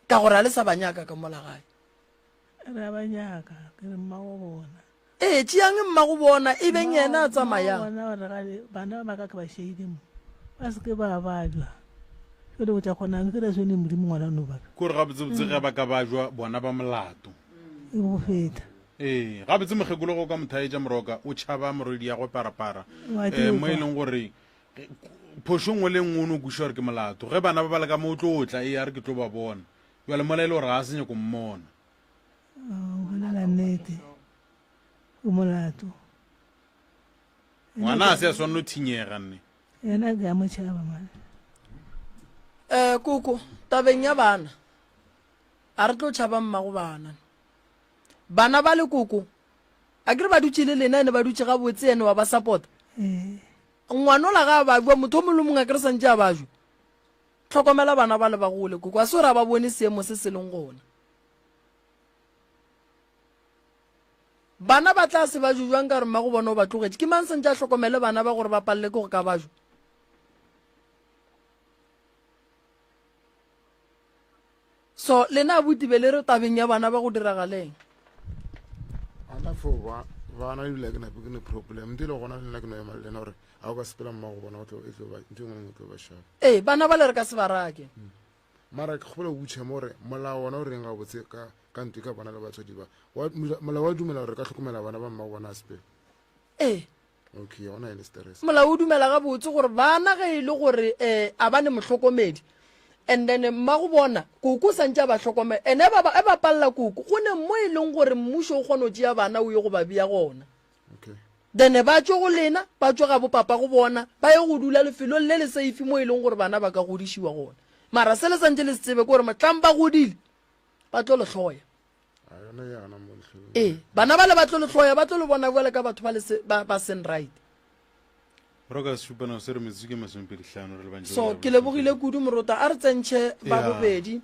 ka gore a le sa banyaka ka mola gae re a banyaka ke re mma go bona tšeang mma go bona e beng yena a tsamayang bana ba maka ke ba šeile mo ba seke ba bajwa ke go tša kgonang ke re sone modimo ngwana no baka kore gabotsebotse ge ba ka bajwa bona ba molato e go feta gabotse mokgekolo go ka mothaetša moroka o tšhaba morwedi ya go parapara mo e leng gore phoso ngwe le ngwe o ne o kuša gore ke molato ge bana ba ba le ka mo o tlo otla a re ke tlo ba bona jale mola e le gore ga a senye ko mmona o bolela nnete o molato ngwana a se a swanne o thinyega nne yena ke a motšhaba mane koko tabeng ya bana a re tlo tšhaba mmago bana ba le koko a kere ba dutse le lena ene ba dutse ga botse ene wa ba support ngwana ola ga ba bua motho mo le mongwe a kere santse a bajwe tlhokomela bana ba le ba gole koko a se gore a ba bone seemo se se leng gona bana ba tla se ba jujwang ka re mma go bona o ba tlogetse ke mang santse a tlhokomele bana ba gore ba palele ke go ka bajwe so lena a botibe le re tabeng ya bana ba go diragaleng ana fo bana ebile ke nape ke ne problem di le gona le nna ke no ema le lena gore a o ka sepela mma go bona ntho ngwe tlo ba shapa bana ba le re ka se ba rake mara ke kgopela o butšhe mo gore molao ona o reng ga botse ka ntwe ka bona le batswadi ba molao wa dumela gore ka tlhokomela bana ba mma go bona a sepela okay ona e le stress molao o dumela ga botse gore bana ge e le gore a ba ne motlhokomedi and then mma go bona koko santse a ba tlhokomela ene e ba palela koko go ne mo e leng gore mmušo o kgone o tšea bana o ye go ba bia gona then ba tswe go lena ba tswe ga bopapa go bona ba ye go dula lefelong le le seifi mo e leng gore bana ba ka godišiwa gona mara se le santse le se tsebe ke gore motlang ba godile ba tlo le tlhoya bana ba le ba tlo le tlhoya ba tlo le bona boele ka batho ba sen right roka supana se re metsike masomepedihlano re le bantse so ke lebogile kudu morota a re tsentšhe ba bobedi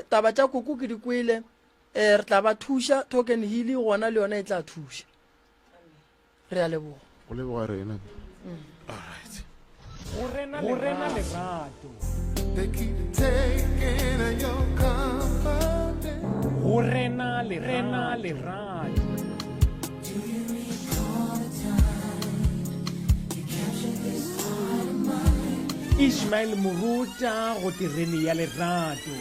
taba tša koko ke di kwele re tla ba thuša token healy gona le yona e tla thuša re a leboga go leboga rena alright go rena lerato go rena lerato Ismail Muruta go terene ya lerato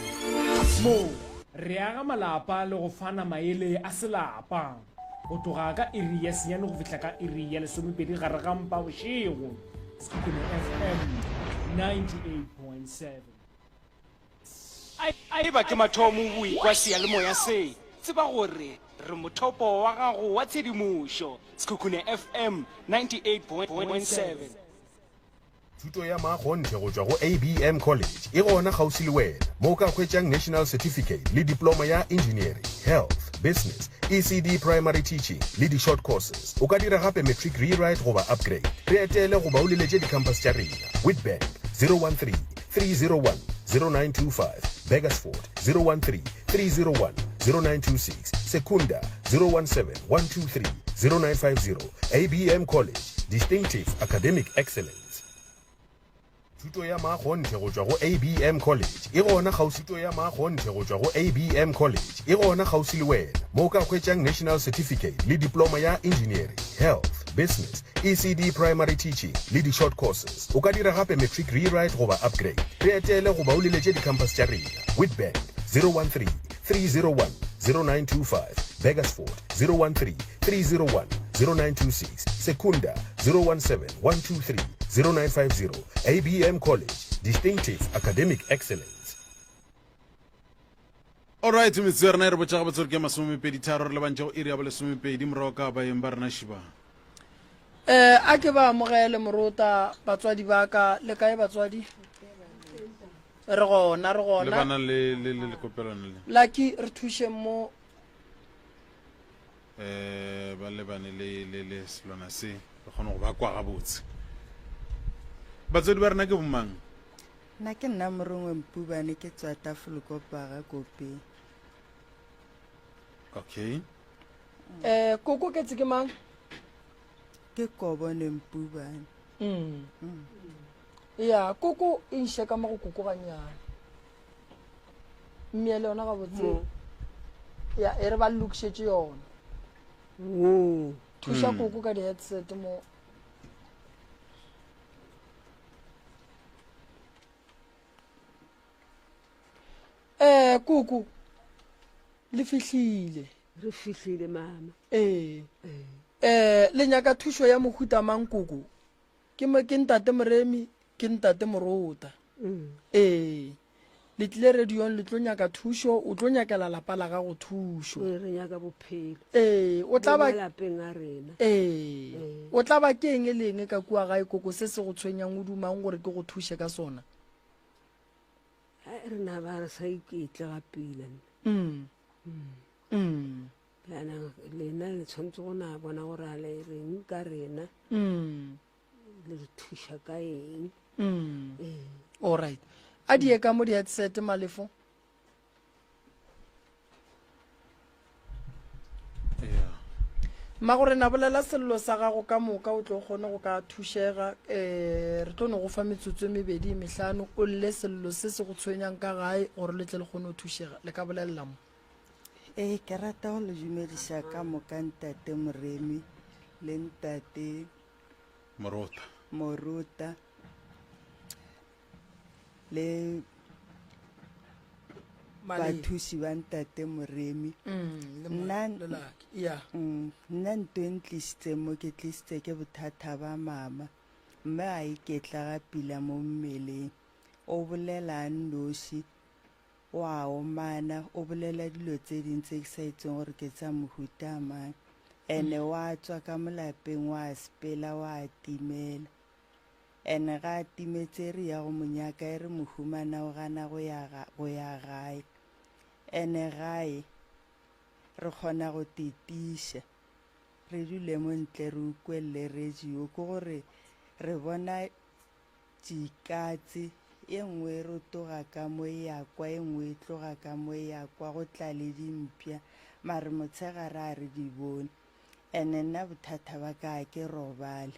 mo re aga malapa le go fana maele a selapa go toga ka iri ya senyane go fihla ka iri ya lesomepedi gare ga mpa bošego Sekhukhune FM 98.7 ai ba ke mathomo boi kwa seyalemoya se tseba gore re mothopo wa gago wa tshedimošo Sekhukhune FM 98.7 thuto ya maagontle go tšwa go ABM College e gona gausi le wena mo ka hwetšang national certificate le diploma ya engineering health business ECD primary teaching le di-short courses o ka dira gape matric rewrite goba upgrade re etele goba o leletše di-campus tša rena Witbank 013 301 0925 Bakersford 013 301 0926 Secunda 017 123 0950 ABM College distinctive academic excellence thuto ya maagontle go tšwa go ABM College e gona gausi thuto ya maagontle go tšwa go ABM College e gona gausi le wena mo ka hwetšang national certificate le diploma ya engineering health business ECD primary teaching le di-short courses o ka dira gape matric rewrite goba upgrade re etele goba o leletše di-campus tša rena Witbank 013 301 0925 Begersford 013-301-0926, Secunda 017-123-0950. ABM College, distinctive academic excellence. Alright, metsere na re botsa ga botsore ke masomepedi tharo re lebantse go iri ya bo lesomepedi moroka ba yeng ba rena shiba. a ke ba amogele morota batswadi ba ka le kae batswadi re gona Le bana le kopelana le. lucky re thushe mo Ba lebane le selwana se re kgone go ba kwa ga botse. Batswadi ba rena ke bomang? nna ke nna morongwe mpubane ke tswa tafolokopara kopeng Okay. koko ke tse ke mang ke kobone mpubane ya koko e nše ka mago koko ganyana mme le yona ga botse ya e re ba lokišetše yona thuša koko ka di-headset mo koko le fihlile re fihlile mama le nyaka thušo ya mohuta mang koko ke ntate moremi ke ntate morota le tlile radiong le tlo nyaka thušo o tlo nyakela lapa la gago thušo re nyaka bophelo o tla ba lapeng a rena o tla ba ke eng e leng ka kua gae koko se se go tshwenyang o dumang gore ke go thuše ka sona re na ba re sa iketle gapile yana lena le tshwanetse go na bona gore a le reng ka rena le re thuša ka eng alright a die ka mo di-headset malefo magore na bolela sello sa gago ka moka o tlo kgone go ka thušega re tlo ne go fa metsotso e mebedi mehlano o lle sello se se go tshwenyang ka gae gore le tle le kgone go thušega le ka bolelela mo ke rata go le dumediša ka moka ntate moremi le ntate morota le bathuši ba ntate moremi nna nto e ntlisitse mo ke tlisitse ke bothata ba mama mme a iketla ga pila mo mmeleng o bolela nnoši wa omana o bolela dilo tse dintse ke sa itseng gore ke tsa mohuta mang ene wa tswa ka molapeng wa sepela wa timela ene ga timetse re ya go monyaka e re mohumana o gana go ya gae ene gae re kgona go tetiša re dule mo ntle re ukwelle radio ke gore re bona tšikatse e nngwe re toga ka mo yakwa e nngwe e tloga ka mo yakwa go tla le dimpša mare motshegare a re di bone ene nna bothata ba ka ke robale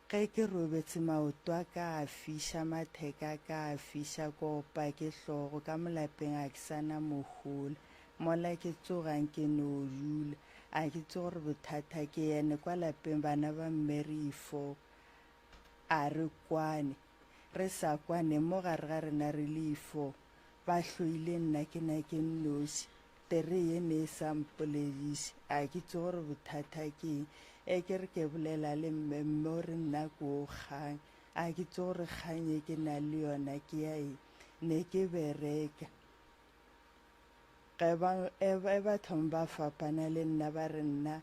ge ke robetse maoto a ka a fiša matheka ka a fiša kopa ke hlogo ka molapeng a ke sana mogola mola ke tsogang ke no dula a ke tse gore bothata ke ene kwa lapeng bana ba mmerifo a re kwane re sa kwane mo gare ga rena re le ifo ba hloile nna ke na ke nnoši tere ye ne e sa mpolediše a ke tse gore bothata ke e ke re ke bolela le mmemme gore nna ko kgang a ke tse gore kgang e ke na le yona ke ya ne ke bereka e bathong ba fapana le nna ba re nna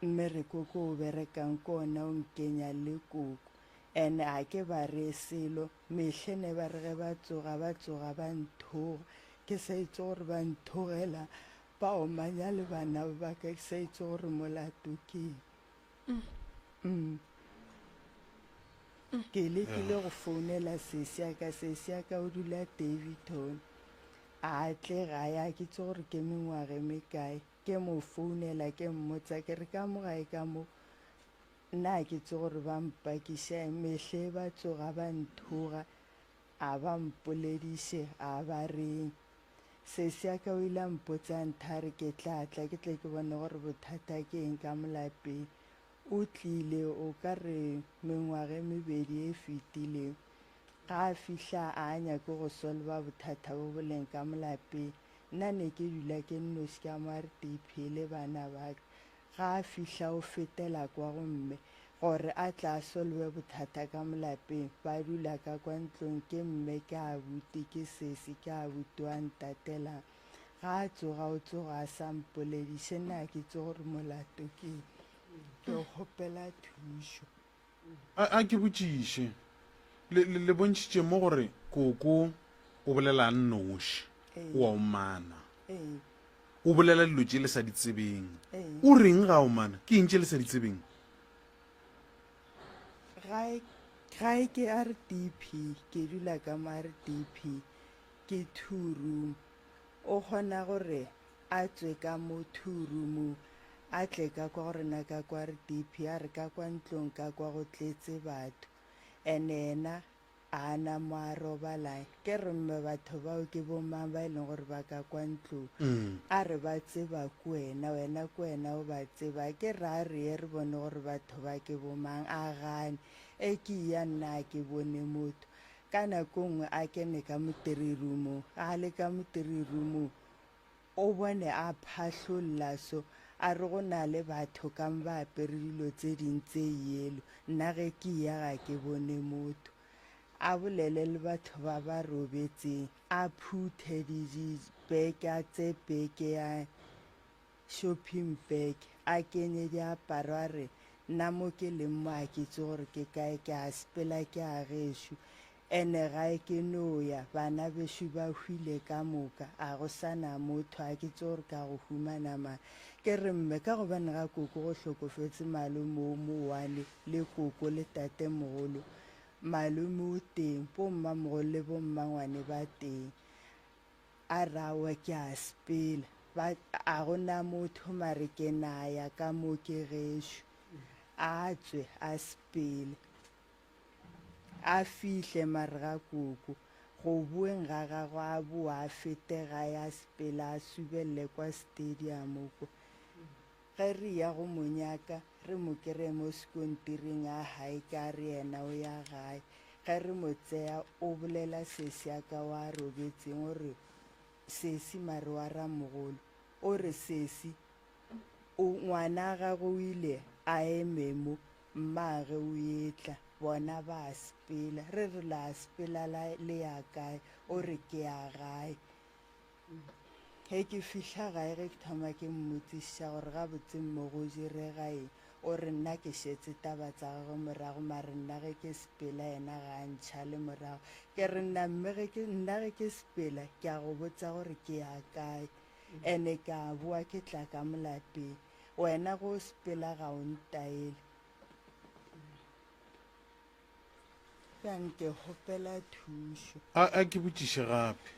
mmereko ko o berekang ko ona o nkenya le koko ene a ke ba re selo mehlene ba re ge ba tsoga ba nthoga ke sa itse gore ba nthogela ba omanya le bana ba ka ke sa itse gore molato ke ke lekile go founela sesiaka o dula Davidton a tle gae a ke tse gore ke mengwage mekae ke mo founela ke mmotsa ke re ka mo gae ka mo nna ke tse gore ba mpakiša mehle ba tsoga ba nthoga a ba mpolediše a ba reng sesiaka o ile a mpotsa nthare ke tlatla ke tle ke bone gore bothata ke eng ka molapeng o tlile o ka re mengwage mebedi e fetileng ga a fihla a nyake go solva bothata bo boleng ka molapeng nna ne ke dula ke nnosi ka mo RDP le bana ba ga a fihla o fetela kwa go mme gore a tla solwe bothata ka molapeng ba dula ka kwa ntlong ke mme ke abuti ke sesi ke abuti wa ntatelang ga a tsoga o tsoga a sampolediše nna ke tse gore molato ke gopela thušo a ke botšiše le bontšhitše mo gore koko o bolela nnoši o a o mana o bolela dilo tše le sa di tsebeng o reng ga o mana ke eng tše le sa di tsebeng gae ke RDP ke dula ka mo RDP ke 2 room o kgona gore a tswe ka mo 2 room a tle ka kwa gore na ka kwa RDP a re ka kwa ntlong ka kwa go tletse batho ene ena a na mo a robala ke re mme batho bao ke bomang ba e leng gore ba ka kwa ntlong a re ba tseba wena ko wena o ba tseba ke ra re re bone gore batho ba ke bomang a gane e ke ya nna ke bone motho ka nako nngwe a kene ka mo 3 room a le ka mo 3 room o bone a phatlholla so a re go na le batho ka ba apere dilo tse dintse yelo nna ge ke ya ga ke bone motho a bolele le batho ba ba robetseng a phuthe dibeke a tse beke ya shopping bag a kenye diaparo a re nna mo ke leng mo a ke tse gore ke kae ke a sepela ke a gešo ene gae ke no ya bana bešo ba hwile ka moka a go sana motho a ke tse gore ka go humana ma ke re mme ka gobane ga koko go hlokofetse malome o mowane le koko le tate mogolo malome o teng bo mmamogolo le bo mmangwane ba teng a rawa ke a sepela a gona motho mare ke naya ka mo ke gešo a tswe a sepele a fihle mare ga koko go bueng ga gagwe a boa a fetega ya sepela a subelele kwa stadium ko ge re ya go monyaka re mo kry mo sekontiring a hae ka re yena o ya gae ge re mo tseya o bolela sesi ya ka wa robetseng o re sesi mare wa ramogolo o re sesi ngwana gagwe o ile a ememo mmage o etla bona ba sepela re re la sepela le ya kae o re ke ya gae ge ke fihla gae ge ke thoma ke mmotsiša gore ga botse mmogo jire gae o re nna ke šetse taba tsa gagwe morago mare nna ge ke sepela yena ga ntšha le morago ke re nna ge ke sepela ke a go botsa gore ke ya kae ene ke a boa ke tla ka molapeng wena go sepela ga o ntaele ke gopela thušo a ke botšiše gape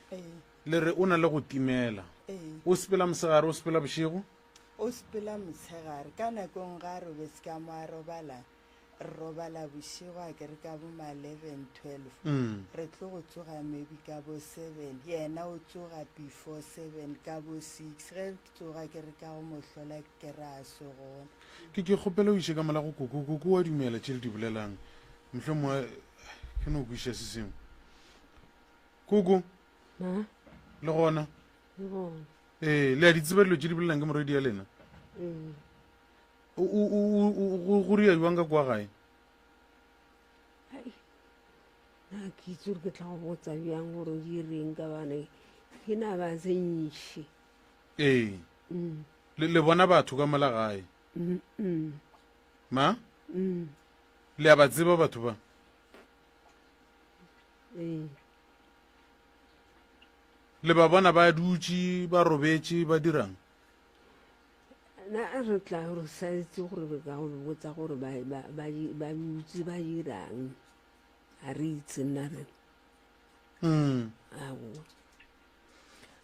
le re o na le go timela o sepela mosegare o sepela bošego o sepela motshegare ka nakong ga a robetse ka mo a robala bošego a kere ka bo ma 11-12 re tlo go tsoga maybe ka bo 7 yena o tsoga before 7 ka bo 6 ge tsoga kere ka go mohlola ke re a se gona ke kgopela o iše ka mola go koko wa dumela tše le di bolelang mohlwe mo ke no go iša se sengwe koko le gona le a di tseba dilo tše di bolelang ke moredi ya lena go ria jwang ka kwa gae na ke itse gore ke tla go botsa bjang gore o direng ka bane ke na ba tsenyiše le bona batho ka mola gae ma le a ba tseba batho ba le ba bona ba dutse ba robetse ba dirang na re tla re saetse gore re ka go botsa gore ba dutse ba dirang a re itse nna re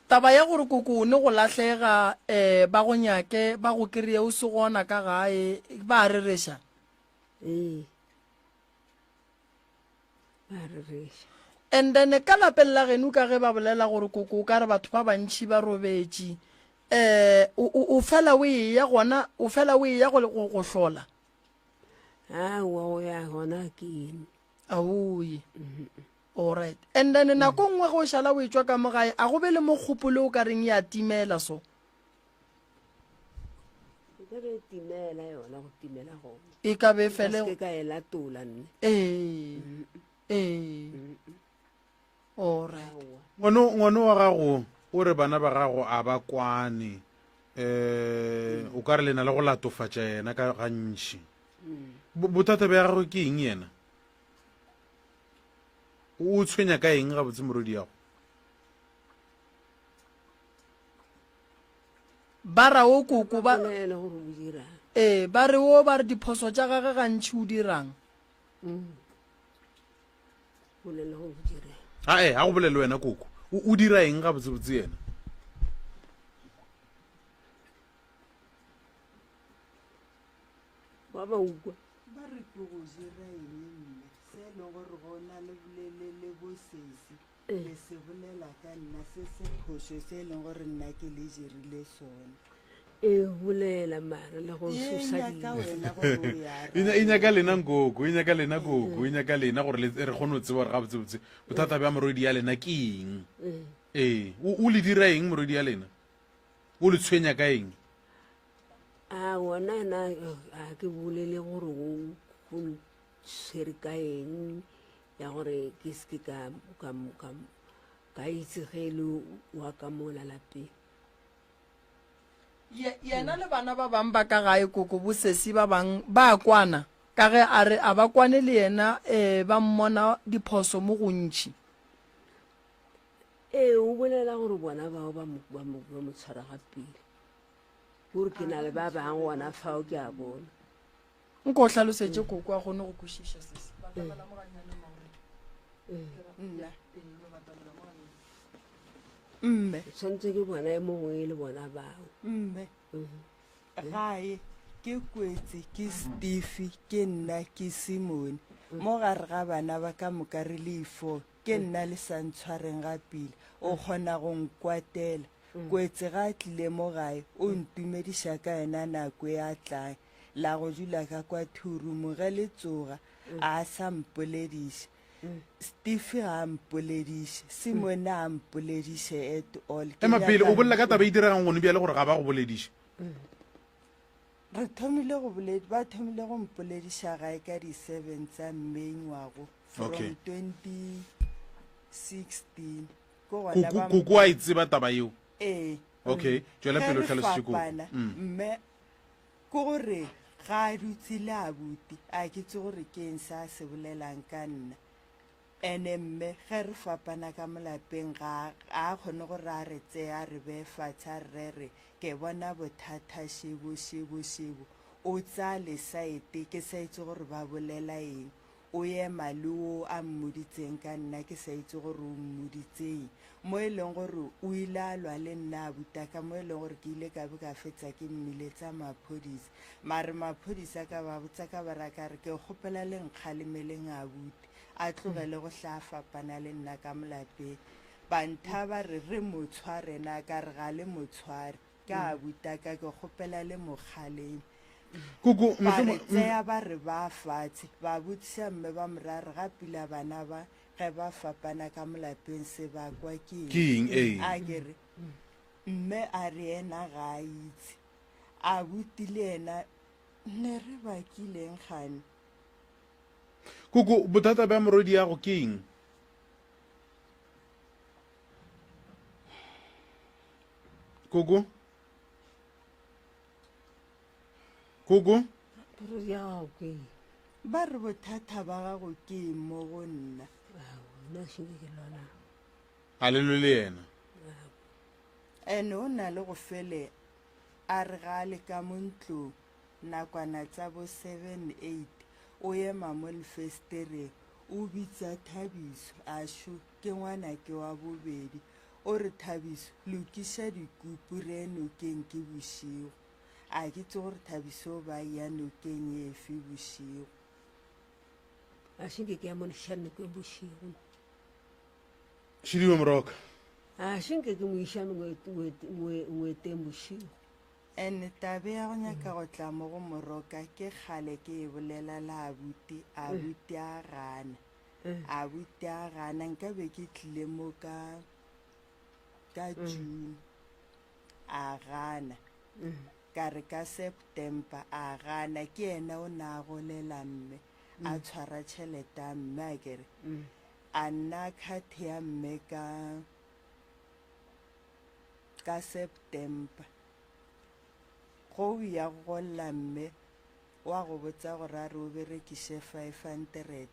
taba ya gore koko ne go lahlega ba go nyake ba go kry o se gona ka gae ba rereša ba rereša and then ka lapeng la geno ka ge ba bolela gore koko ka re batho ba bantšhi ba robetše o fela o e ya gona o fela o e ya go hlola awa go ya gona ke eng aoye alright and then nako nngwe go šala o etswa ka mogae a go be le mogopolo o ka reng ya timela so ka be timela yona go timela go e ka be fele ke ka ela tola nne alright ngwana wa gago o re bana ba gago a ba kwane o ka re lena le go latofatša yena ka gantši bothata bja gagwe ke eng yena o tshwenya ka eng ga botse morodi yago ba ra o koko ba bolela gore o dirang ba re o ba re diphoso tša gage gantši o dirang bolela gore o dirang ga go bolele wena koko o dira eng ga botsebotse yena ba ba ukwa ba re ke go dira eng mme se e leng gore go na le le bosesi le se bolela ka nna se se phoso se e leng gore nna ke le dirile sone bolela mara le go susa e nyaka lena nkoko e nyaka lena koko e nyaka lena gore re kgone go tseba gore ga botsebotse bothata bja morodi ya lena ke eng o le dira eng morodi ya lena o le tshwenya ka eng wona na a ke bolele gore go tshwere ka eng ya gore ke se ka itsegele wa ka mo lalapeng yena le bana ba bang ba ka gae koko bosesi ba bang ba kwana ka ge a re a ba kwane le yena ba mmona diphoso mo gontši o bolela gore bona bao ba mo tshwara ga pele gore ke na le ba bang gona fao ke a bona nko o tlhalosetse koko a kgone go kwešiša sese mme tshwanetse ke bona e mongwe e le bona bao mme gae ke kwetse ke Steve ke nna ke Simone mo gare ga bana ba ka moka re le 4 ke nna le sa ntshwareng ga pele o kgona go nkwatela kwetse ga tlile mo gae o ntumediša ka yena nako ya tlang la go dula ka kwa thurumo ge le tsoga a sa mpolediša Steve ga mpolediše Simone a mpolediše at all pele o bolela ka taba e diregang gone bjale gore ga ba go bolediše ba thomile go mpolediša gae ka di-7 tsa May ngwago from 2016 koko a e tseba taba eo okay tšwela pele o tlhalositše koko mme ko gore ga a dutse le abuti a ke tse gore ke eng sa se bolelang ka nna ene mme ge re fapana ka molapeng ga a kgone gore a re tseya re be fatshe a re ke bona bothata shebo o tsa le saete ke sa itse gore ba bolela eng o ema le o a mmoditseng ka nna ke sa itse gore o mmoditseng mo e leng gore o ile a lwa le nna abuta ka mo e leng gore ke ile ka be ka fetsa ke mmiletsa maphodisa mare maphodisa ka ba botsa ka baraka re ke kgopela le nkgalemeleng abuti a tlogele go tla fapana le nna ka molapeng bantha ba re motshware na ka re ga le motshware ka abuta ka ke kgopela le mokgaleng ba re tseya ba re ba fatshe ba botsisa mme ba morare ga pila bana ba ge ba fapana ka molapeng se ba kwa ke eng a kere mme a re ena ga a itse a butile ena ne re bakileng gane koko bothata bja morodi yago ke eng koko ba re bothata ba gago ke eng mo go nna a lelo le yena ene o na le go fele a re ga le ka mo ntlong nakwana tsa bo 7-8 o ema mo lefestereng o bitsa Thabiso a sho ke ngwana ke wa bobedi o re Thabiso lokiša dikupu re nokeng ke bošego a ke tse gore Thabiso ba ya nokeng efe bošego a shinke ke ya mo lešane ke bošego šediwe moroka a shinke ke mo išane ngweteng bošego ene tabe ya go nyaka go tla mo go moroka ke kgale ke e bolela la abuti a gana a buti a gana nka be ke tlile mo ka June a gana ka re ka September a gana ke ena o na golela mme a tshwara tšhelete a mme a kere a nna kgate ya mme ka September go ya go golla mme wa go botsa gore a re o berekiše 500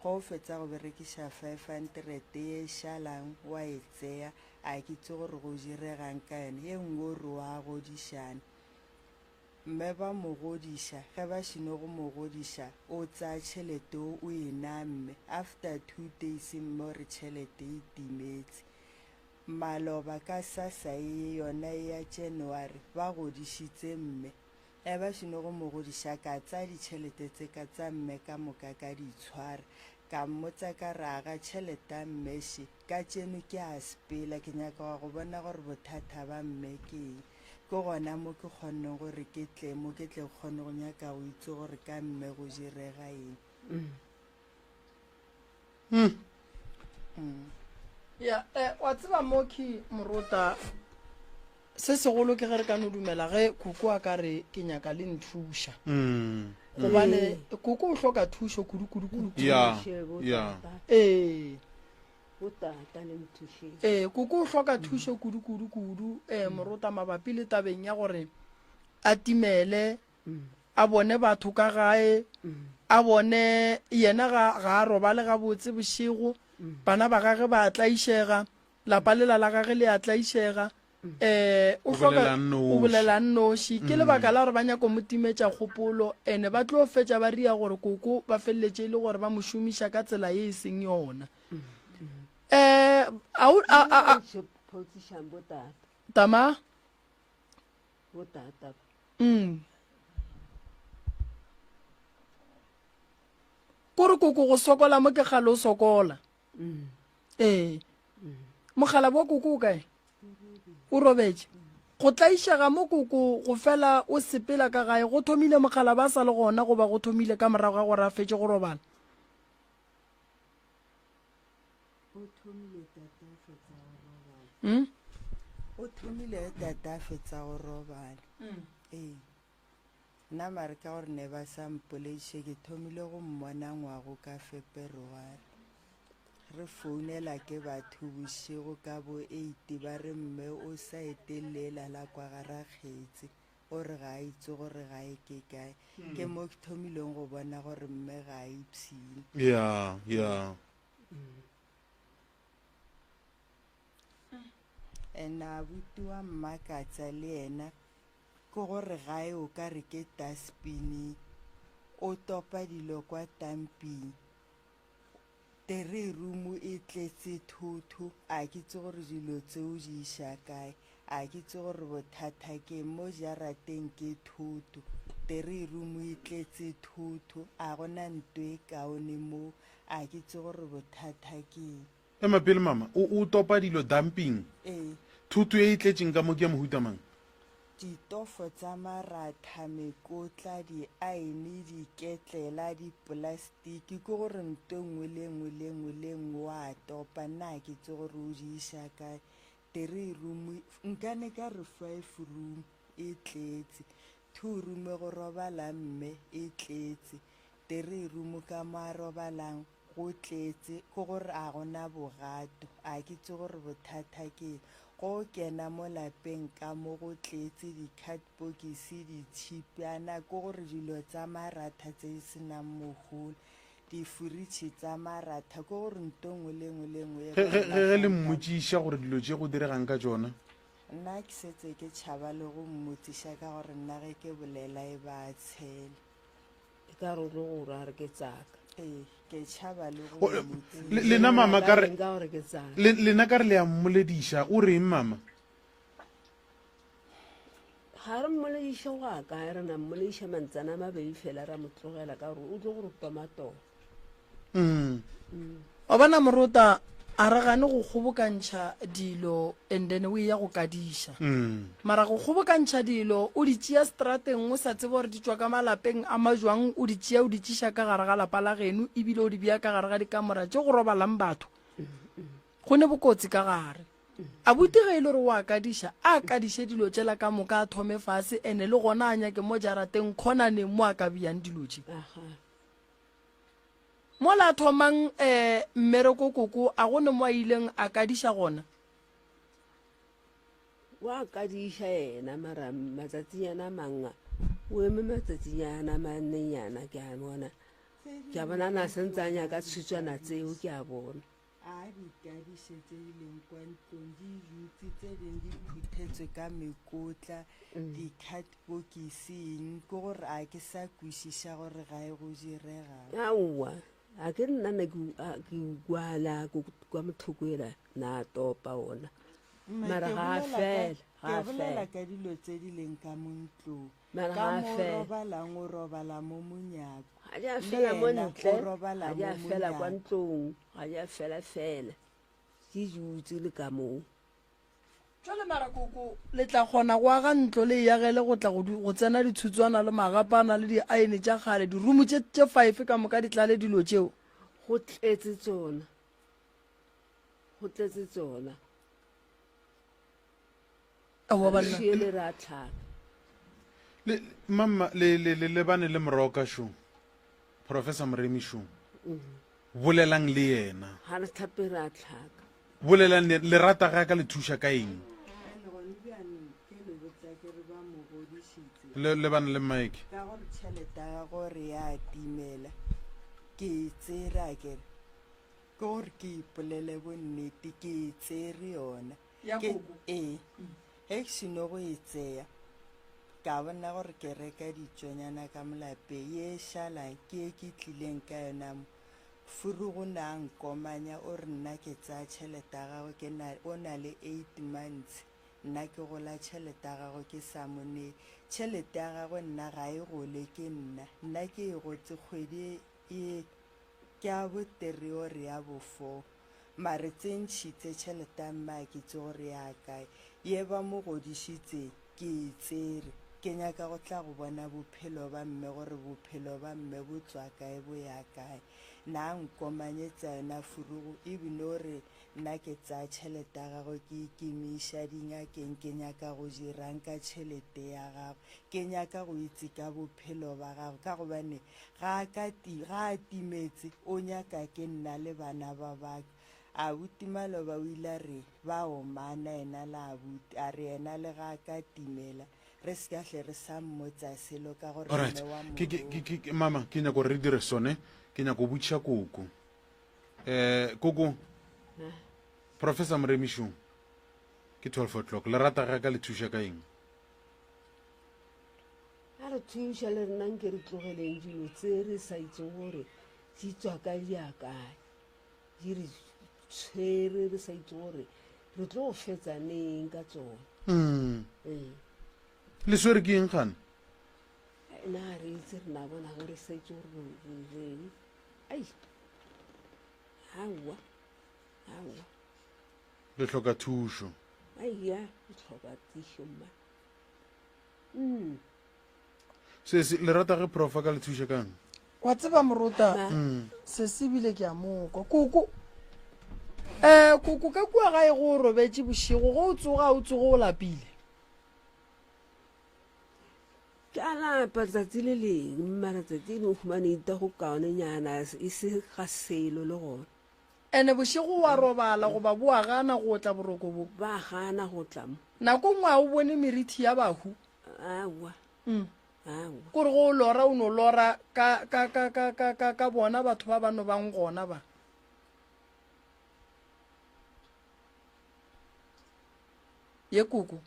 go fetsa go berekiša 500 ye šalang wa e tseya a ke tse gore go diregang ka yone ye nngwe re wa godišana mme ba mo godiša ge ba šino go mo godiša o tsaya tšhelete o e namme after 2 days mme gore tšhelete e timetse maloba ka sasa ye yona ya January ba godišitse mme e ba šino go mo godiša ka tsa ditšhelete tse ka tsa mme ka moka ka ditshwara ka mmotsa ka raga tšhelete a mmeše ka tseno ke a sepela ke nyaka go bona gore bothata ba mme ke go gona mo ke kgonne gore ke tle kgone go nyaka go itse gore ka mme go direga eng ya wa tseba mo ke Moruta se segolo ke ge re ka no dumela ge Kuku a ka re ke nyaka le nthuša gobane Kuku o hloka thušo kudu Kuku o hloka thušo kudu Moruta mabapi le tabeng ya gore a timele a bone batho ka gae a bone yena ga a robale ga botse bošego bana ba gage ba tlaišega lapa lela la gage le a tlaišega o bolela nnoši ke lebaka la gore ba nyako mo timetša kgopolo ene ba tlo fetša ba ria gore Koko ba feleletse le gore ba mo šomiša ka tsela ye e seng yona tama kore Koko go sokola mo ke gale o sokola mogala bo Koko o kae o robetše go tlaišega mo Koko go fela o sepela ka gae go thomile mogala ba sa le gona goba go thomile ka morago ga gore a fetše go robala o thomile tata a fetsa go robala nna mare ka gore ne ba sa mpoleiše ke thomile go mmona ngwago ka February re founela ke batho bošego ka bo 8 ba re mme o sa etelela la kwa gara kgetse o re ga a itse gore ga e ke kae ke mo ke thomileng go bona gore mme ga a ipshine ena butiwa mmakatsa le ena ke gore gae o ka re ke dustbin o topa dilo kwa tamping tere room e tletse thotho a ke tse gore dilo tseo di iša kae a ke tse gore bothata ke mo jarateng ke thotho tere room e tletse thotho a gona nto e kaone mo a ke tse gore bothata ke mapele mama o topa dilo dumping thotho e tletseng ka mo ke mohuta mang ditofo tsa maratha mekotla di-aene diketlela dipolastiki ke gore nto nngwe le nngwe wa topa nna ke tse gore o di iša kae 3 room nkane ka re 5 room e tletse 2 room go robala mme e tletse 3 room ka mo a robalang go tletse ke gore a gona bogato a ke tse gore bothata ke go kena mo lapeng ka mo go tletse di-cardbox ditšhipiana ke gore dilo tsa maratha tse e senang mogolo difuritšhi tsa maratha ke gore nto nngwe le nngwe ge le mmotšiša gore dilo tše go diregang ka tšona nna ke setse ke tšhaba le go mmotšiša ka gore nna ge ke bolela e ba tshele e ka re go ra re ke tsaka ke tšhaba le go lena mama lena ka re le a mmolediša o reng mama ga re mmolediša go a kae re na mmolediša mantsana a mabedi fela ra mo tlogela ka gore o tlo gore tomatona wa bona Moruta a re gane go kgobokantšha dilo and then o ya go kadiša mara go kgobokantšha dilo o di tšea strateng o sa tsebe gore di tswa ka malapeng a majwang o di tšea o di tšiša ka gare ga lapa la geno ebile o di bea ka gare ga dikamora tše go robalang batho go ne bokotsi ka gare a buti ge e le gore o a kadiša a kadiše dilo tšela ka moka a thome fase ene le gona a nyake mo jarateng kgonaneng mo a ka beang dilo tše mo la thomang mmereko koko a gone mo a ileng a kadiša gona wa kadiša ena mara matsatsinyana manga o eme matsatsinyana mannenyana ke a bona ke a bona na sentse a nyaka tshitswana tseo ke a bona a dikadiše tse di leng kwa ntlong di jutsi tse ding di phuthetswe ka mekotla di-catbokising ke gore a ke sa kwešiša gore ga e go direga aowa a ke nnana ke kwala kwa mothokoela na topa ona mara ga a fela ka dilo tse di leng ka mo ntlong mara ka ga mo fela robalang o robala mo monyako ga di a fela mo Le ena ntle o robala ga di a mo fela kwa monyako. ntlong ga di a fela ke jutse le ka moo jale mara koko le tla kgona go aga ntlo le yagele go tla go tsena dithutswana le magapana le diaene tša kgale dirumu tše 5 ka moka di tlale dilo tšeo go tletse tsona aowa banna šiele re a tlhaka mama le bane le moroka sho professor Moremi sho bolelang le yena ga re tlhape re a tlhaka bolelang le rata ga ka le thuša ka eng le bane le mike ka gore tšhelete ya gore ya timela ke tsere a kere ke gore ke ipolele bonnete ke tsere yona Ya Ke- koko? ee ge ke seno go e tseya ka bona gore ke reka ditšonyana ka molape ye šalang ke e ke tlileng ka yona mo furu go na nkomanya o re nna ke tsaya tšhelete ya gagwe o na le 8 months nna ke gola tšhelete ya gagwe ke sa monee tšhelete ya gagwe nna ga e gole ke nna ke e gotse kgwedi ke a botere ore ya bo4 mare tse ntšhitse tšhelete ya mma ke tse gore ya kae ye ba mo godišitse ke e tsere ke nyaka go tla go bona bophelo ba mme gore bophelo ba mme bo tswa kae bo ya kae na nkomanyetsa yona furugo ebile ore nna ke tsaya tšhelete ya gagwe ke ikemiša dingakeng ke nyaka go dirang ka tšhelete ya gagwe ke nyaka go itse ka bophelo ba gagwe ka gobane ga a timetse o nyaka ke nna le bana ba baka a buti Maloba o ile a re ba omana ena le abuti a re ena le ga ka timela re se ka hle re sa mmotsa selo ka gore alright mme wa mama ke nyako re dire sone ke nyako botšiša koko koko professor Moremi sho ke 12 o'clock le rata ga ka le thuša ka eng a re thuša le rena nke re tlogeleng dilo tse re sa itseng gore di tswa ka diakae di re tshwere re sa itse gore re tlo go fetsaneng ka tsone le swere ke eng gane na re itse re na bona gore sa itse gore reng ai aowa le tlhoka thušo aia re tlhoka tišo mma se le rata ge profa ka le thuša kang wa tseba moruta se sebile ke a moko koko koko ka kua ga e go robetse bošego go o tsoga o tsogo o lapile ke a lapa tsatsi le leng mara tsatsi le humane ita go kaonenyana e se ga selo le gona ene bošego wa robala goba bo a gana go tla boroko bo ba gana go tla mo nako ngwe a o bone merithi ya bahu aowa kore go lora o no lora ka bona batho ba bano bang gona ba ye koko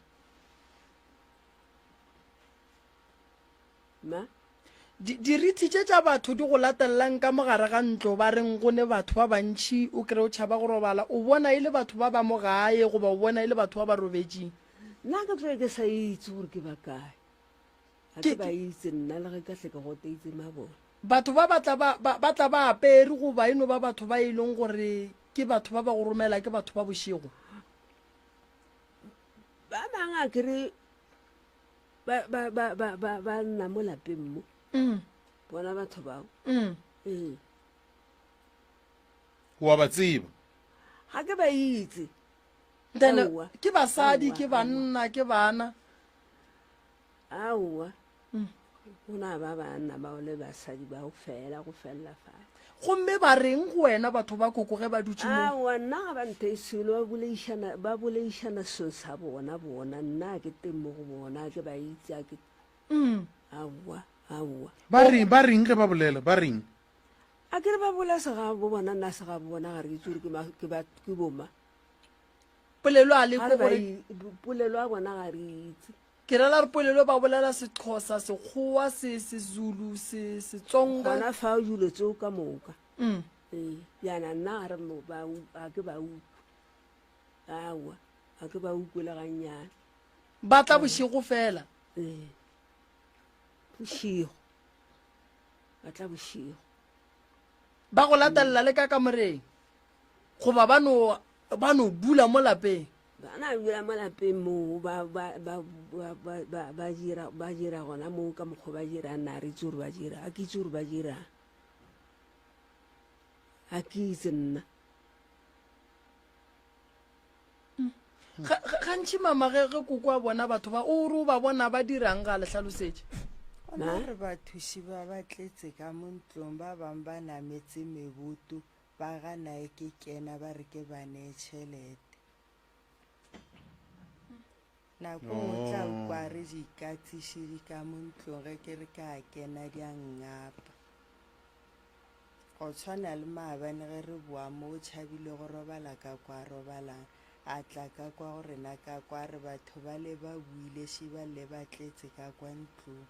ma dirithi tše tša batho di go latelelang ka mogare ga ntlo ba reng go ne batho ba bantšhi o kry o tšhaba go robala o bona e le batho ba ba mo gae goba o bona e le batho ba ba robetseng nna ka tloe ke sa itse gore ke ba kae ga ke ba itse nna le ge ka tleka go teitse mabone batho ba tla ba apere goba eno ba batho ba e leng gore ke batho ba ba go romela ke batho ba bošego ba bangwe a kere ba nna mo lapeng mo bona batho bao wa ba tseba ga ke ba itse then ke basadi ke banna ke bana aowa go na ba banna ba le basadi ba go fela fatshe gomme ba reng go wena batho ba koko ge ba dutse mo aowa nna ga ba nthe selo ba boleišana selo sa bona nna ke teng mo go bona ke ba itse a ke aowa ba reng ge ba bolela ba reng a ke re ba bola se ga bo bona nna se ga bo bona ga re itse ke boma polelo a le polelo a bona ga re itse ke rela re polelo ba bolela Sexhosa Sekgowa Sezulu Setsonga gona fa o dilo tseo ka moka yana nna ga re a ke ba utlwa aowa a ke ba utlwele gannyane ba tla bošego fela bošego ba tla bošego ba go latelela le ka kamoreng goba ba no bula mo lapeng bana bula mo lapeng mo ba dira gona mo ka mokgwa ba dira nna re itse gore ba dira a ke itse gore ba dirang a ke itse nna gantši mama ge koko a bona batho ba o re o ba bona ba dirang ga le tlhalosetse ona re bathuši ba batletse ka mo ntlong ba bangwe ba nametse meboto ba gana ke kena ba re ke ba neye tšhelete nako o tla kwa re dikatsišedi ka mo ntlong ge ke re ka kena di a ngapa go tshwana le maabane ge re boa mo o tšhabile go robala ka kwa robalang a tla ka kwa go rena ka kwa re batho ba le ba buile šiba le ba tletse ka kwa ntlong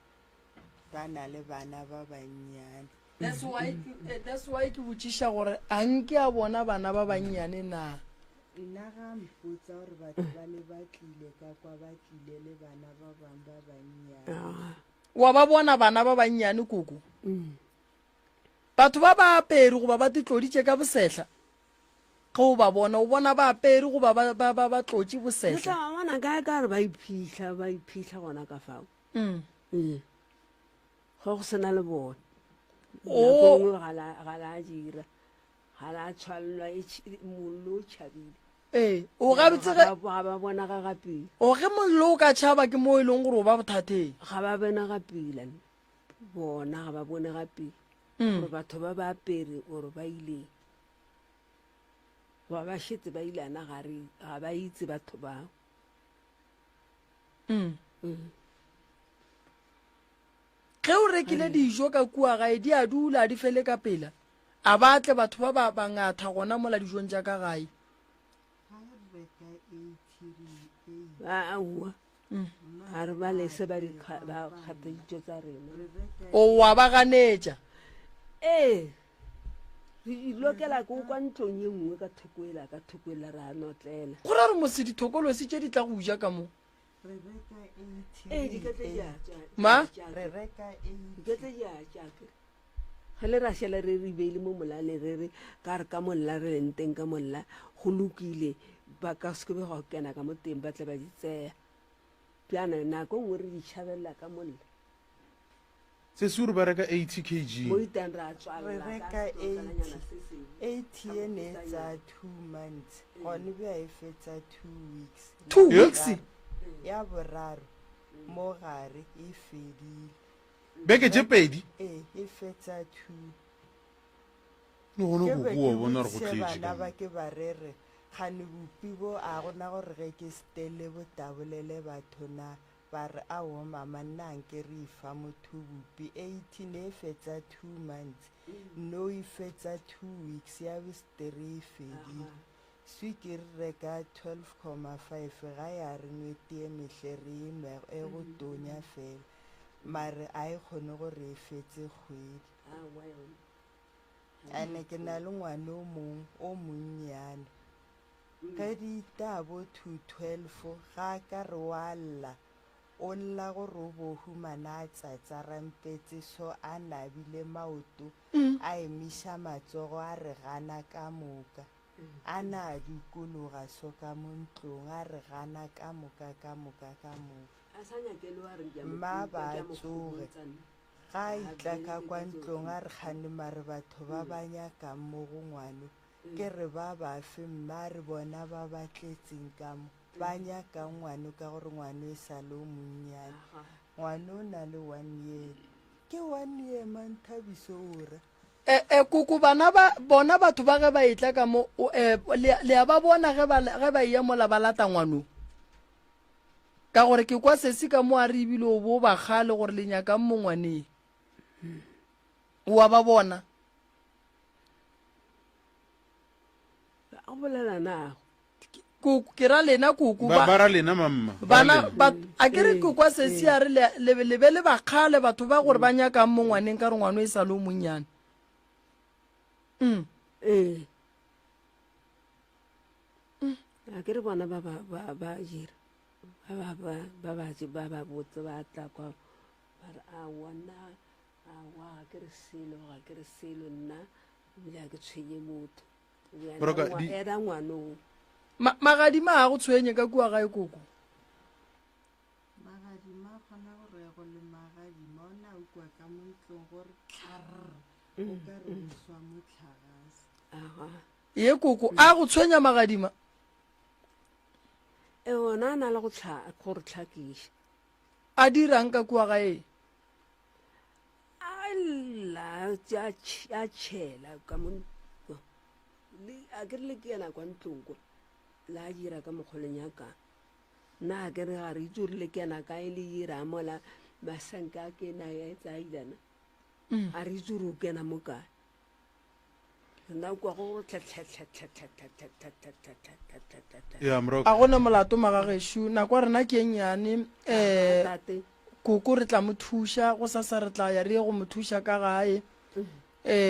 ba na le bana ba bannyane that's why ke botšiša gore a nke a bona bana ba bannyane na nna ga mpotsa gore batho ba le ba tlile ka kwa ba tlile le bana ba bangwe ba bannyane wa ba bona bana ba bannyane koko batho ba ba apere goba ba titloditše ka bosetla ge o ba bona o bona ba apere goba ba tlotše bosetla ba bona kae ka re ba iphitlha gona ka fao go sena le bona ga la dira ga la tshwalelwa mollo o tšhabile o ga ba bona ga gapile o ge mollo o ka tšhaba ke mo e leng gore o ba bothateng ga ba bona gapile bona ga ba bone gapile gore batho ba ba apere gore ba ileng ba ba šetse ba ilana ga ba itse batho bao ge o rekile dijo ka kua gae di a dula di fele ka pela a batle batho ba bangata gona mola dijong tša ka gae aowa ga re ba lese ba kgata dijo tsa rena o wa ba ganetša re ilokela ko kwa ntlong ye nngwe ka thokoela re a notlela go ra re mosedithokolosi tše di tla go ja ka mo ma ge le rašela re re beile mo molale re re ka re ka molla re leng teng ka molla go lokile ba ka sekebe go kena ka mo teng ba tle ba di tseya bjana nako nngwe re di tšhabelela ka molla se sure ba reka 80 kg mo itang ra re reka 80 ene tsa 2 months gone bja e fetsa 2 weeks ya boraro mo gare e fedile beke tše pedi e fetsa 2 no go bua bona re go bana ba ke ba rere gane bopi bo a gona gore ge ke stele botabolele batho na ba re ao mama nna nke re ifa motho bopi 18 e fetsa 2 months no e fetsa 2 weeks ya bestere e fedile swiki re reka 12,5 ga ya re nwetee mehle re ime e go tonya fela mare a e kgone gore e fetse kgwedi ane ke na le ngwane o monnyane ge di tabo 212 ga ka re wa lla o lla gore o bohumana a tsatsarampetse so a nabile maoto a emiša matsogo a re gana ka moka a na dikologa so ka mo ntlong a re gana ka moka a sa nyakele wa re ke a mo- mma ke a ba mo tsoge kgotsotsana. ga a itla ka kwa ntlong a re gane mare batho ba ba nyakang mo go ngwane ke re ba bafe mma re bona ba batletseng ka mo ba nyakang ngwane ka gore ngwane e sa le o monnyane ngwane o na le 1 year ke 1 year manthabiso ora kuku bana ba bona batho ba ge ba itla ka mo le a ba bona ge ba iya mola ba lata ngwanong ka gore ke kwa sesi ka mo a re ebile o bo ba gale gore le nyakang mo ngwaneng wa ba bona a bolela nago kuku ke ra lena kuku ba ra lena mamma bana a ke re ke kwa sesi a re le be le ba gale batho ba gore ba nyakang mo ngwaneng ka re ngwane e sa le o monnyane a ke re bona ba jira ba ba botse ba tla kwa ba re a wana a wa ke re selo nna ebile a ke tshwenye motho era ngwanong magadima a go tshwenye ka kua gae koko magadima kgona gore go le magadima o na o kua ka mo ntlong gore o ka re o swa mo tlhagase ye koko a go tshwenya magadima ona a na le gore tlhakiša a dirang ka kua gae a tšhela ka mo a ke re le ke yana kwa ntlong kwa la a dira ka mokgoleng ya kang nna a ke re ga re itse gore le ke yana ka e le ira mola masanka a ke na ya etsailana a re itse gore o kena mo kae nna kwa go a gona molato magagešo nako rena ke ennyane koko re tla mo thuša go sasa re tla ya re ye go mo thuša ka gae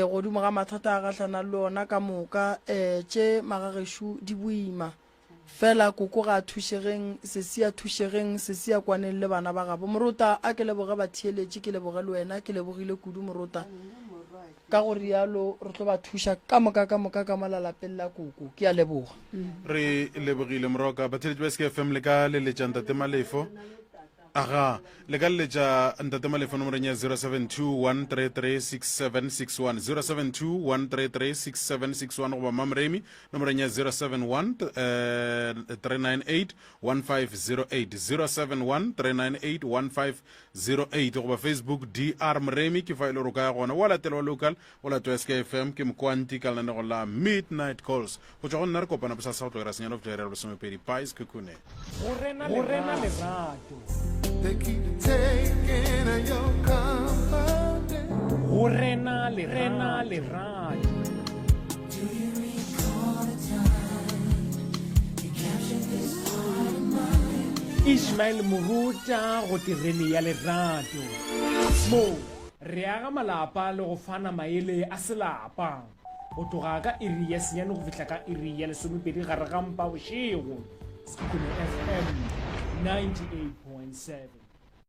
godimo ga mathata a gatlhana le ona ka moka tše magagešo di boima fela koko ga a thušegeng sesi a thušegeng sesi a kwaneng le bana ba gabo morota a ke leboge ba theeletše ke leboge le wena ke lebogile kudu morota ka gore yalo re tlo ba thuša ka moka ka malalapeng la koko ke a leboga re lebogile moroka batheletši ba SKFM le ka leletša ntate malefo aga le ka leletša ntate malefo nomorong ya 0721336761 0721336761 goba mamremi nomorong ya 071-398-1508 goba Facebook DR mremi ke fa ile ro ka gona wa latela wa local o latwa SKFM ke mokwanti ka lenaneo la Midnight Calls go tswa go nna re kopana bo sa sa go tlogera senyano go tlogera lesomepedi Pies Kukune go rena lerato They keep taking your company. go rena lerato Do you recall the time you captured this heart of mine? Ismail Muruta go tireni ya lerato mo re aga malapa le go fana maele a selapa go tloga ka iri ya senyane go fihla ka iri ya lesomepedi gare ga mpa bošego Sekhukhune FM 98.7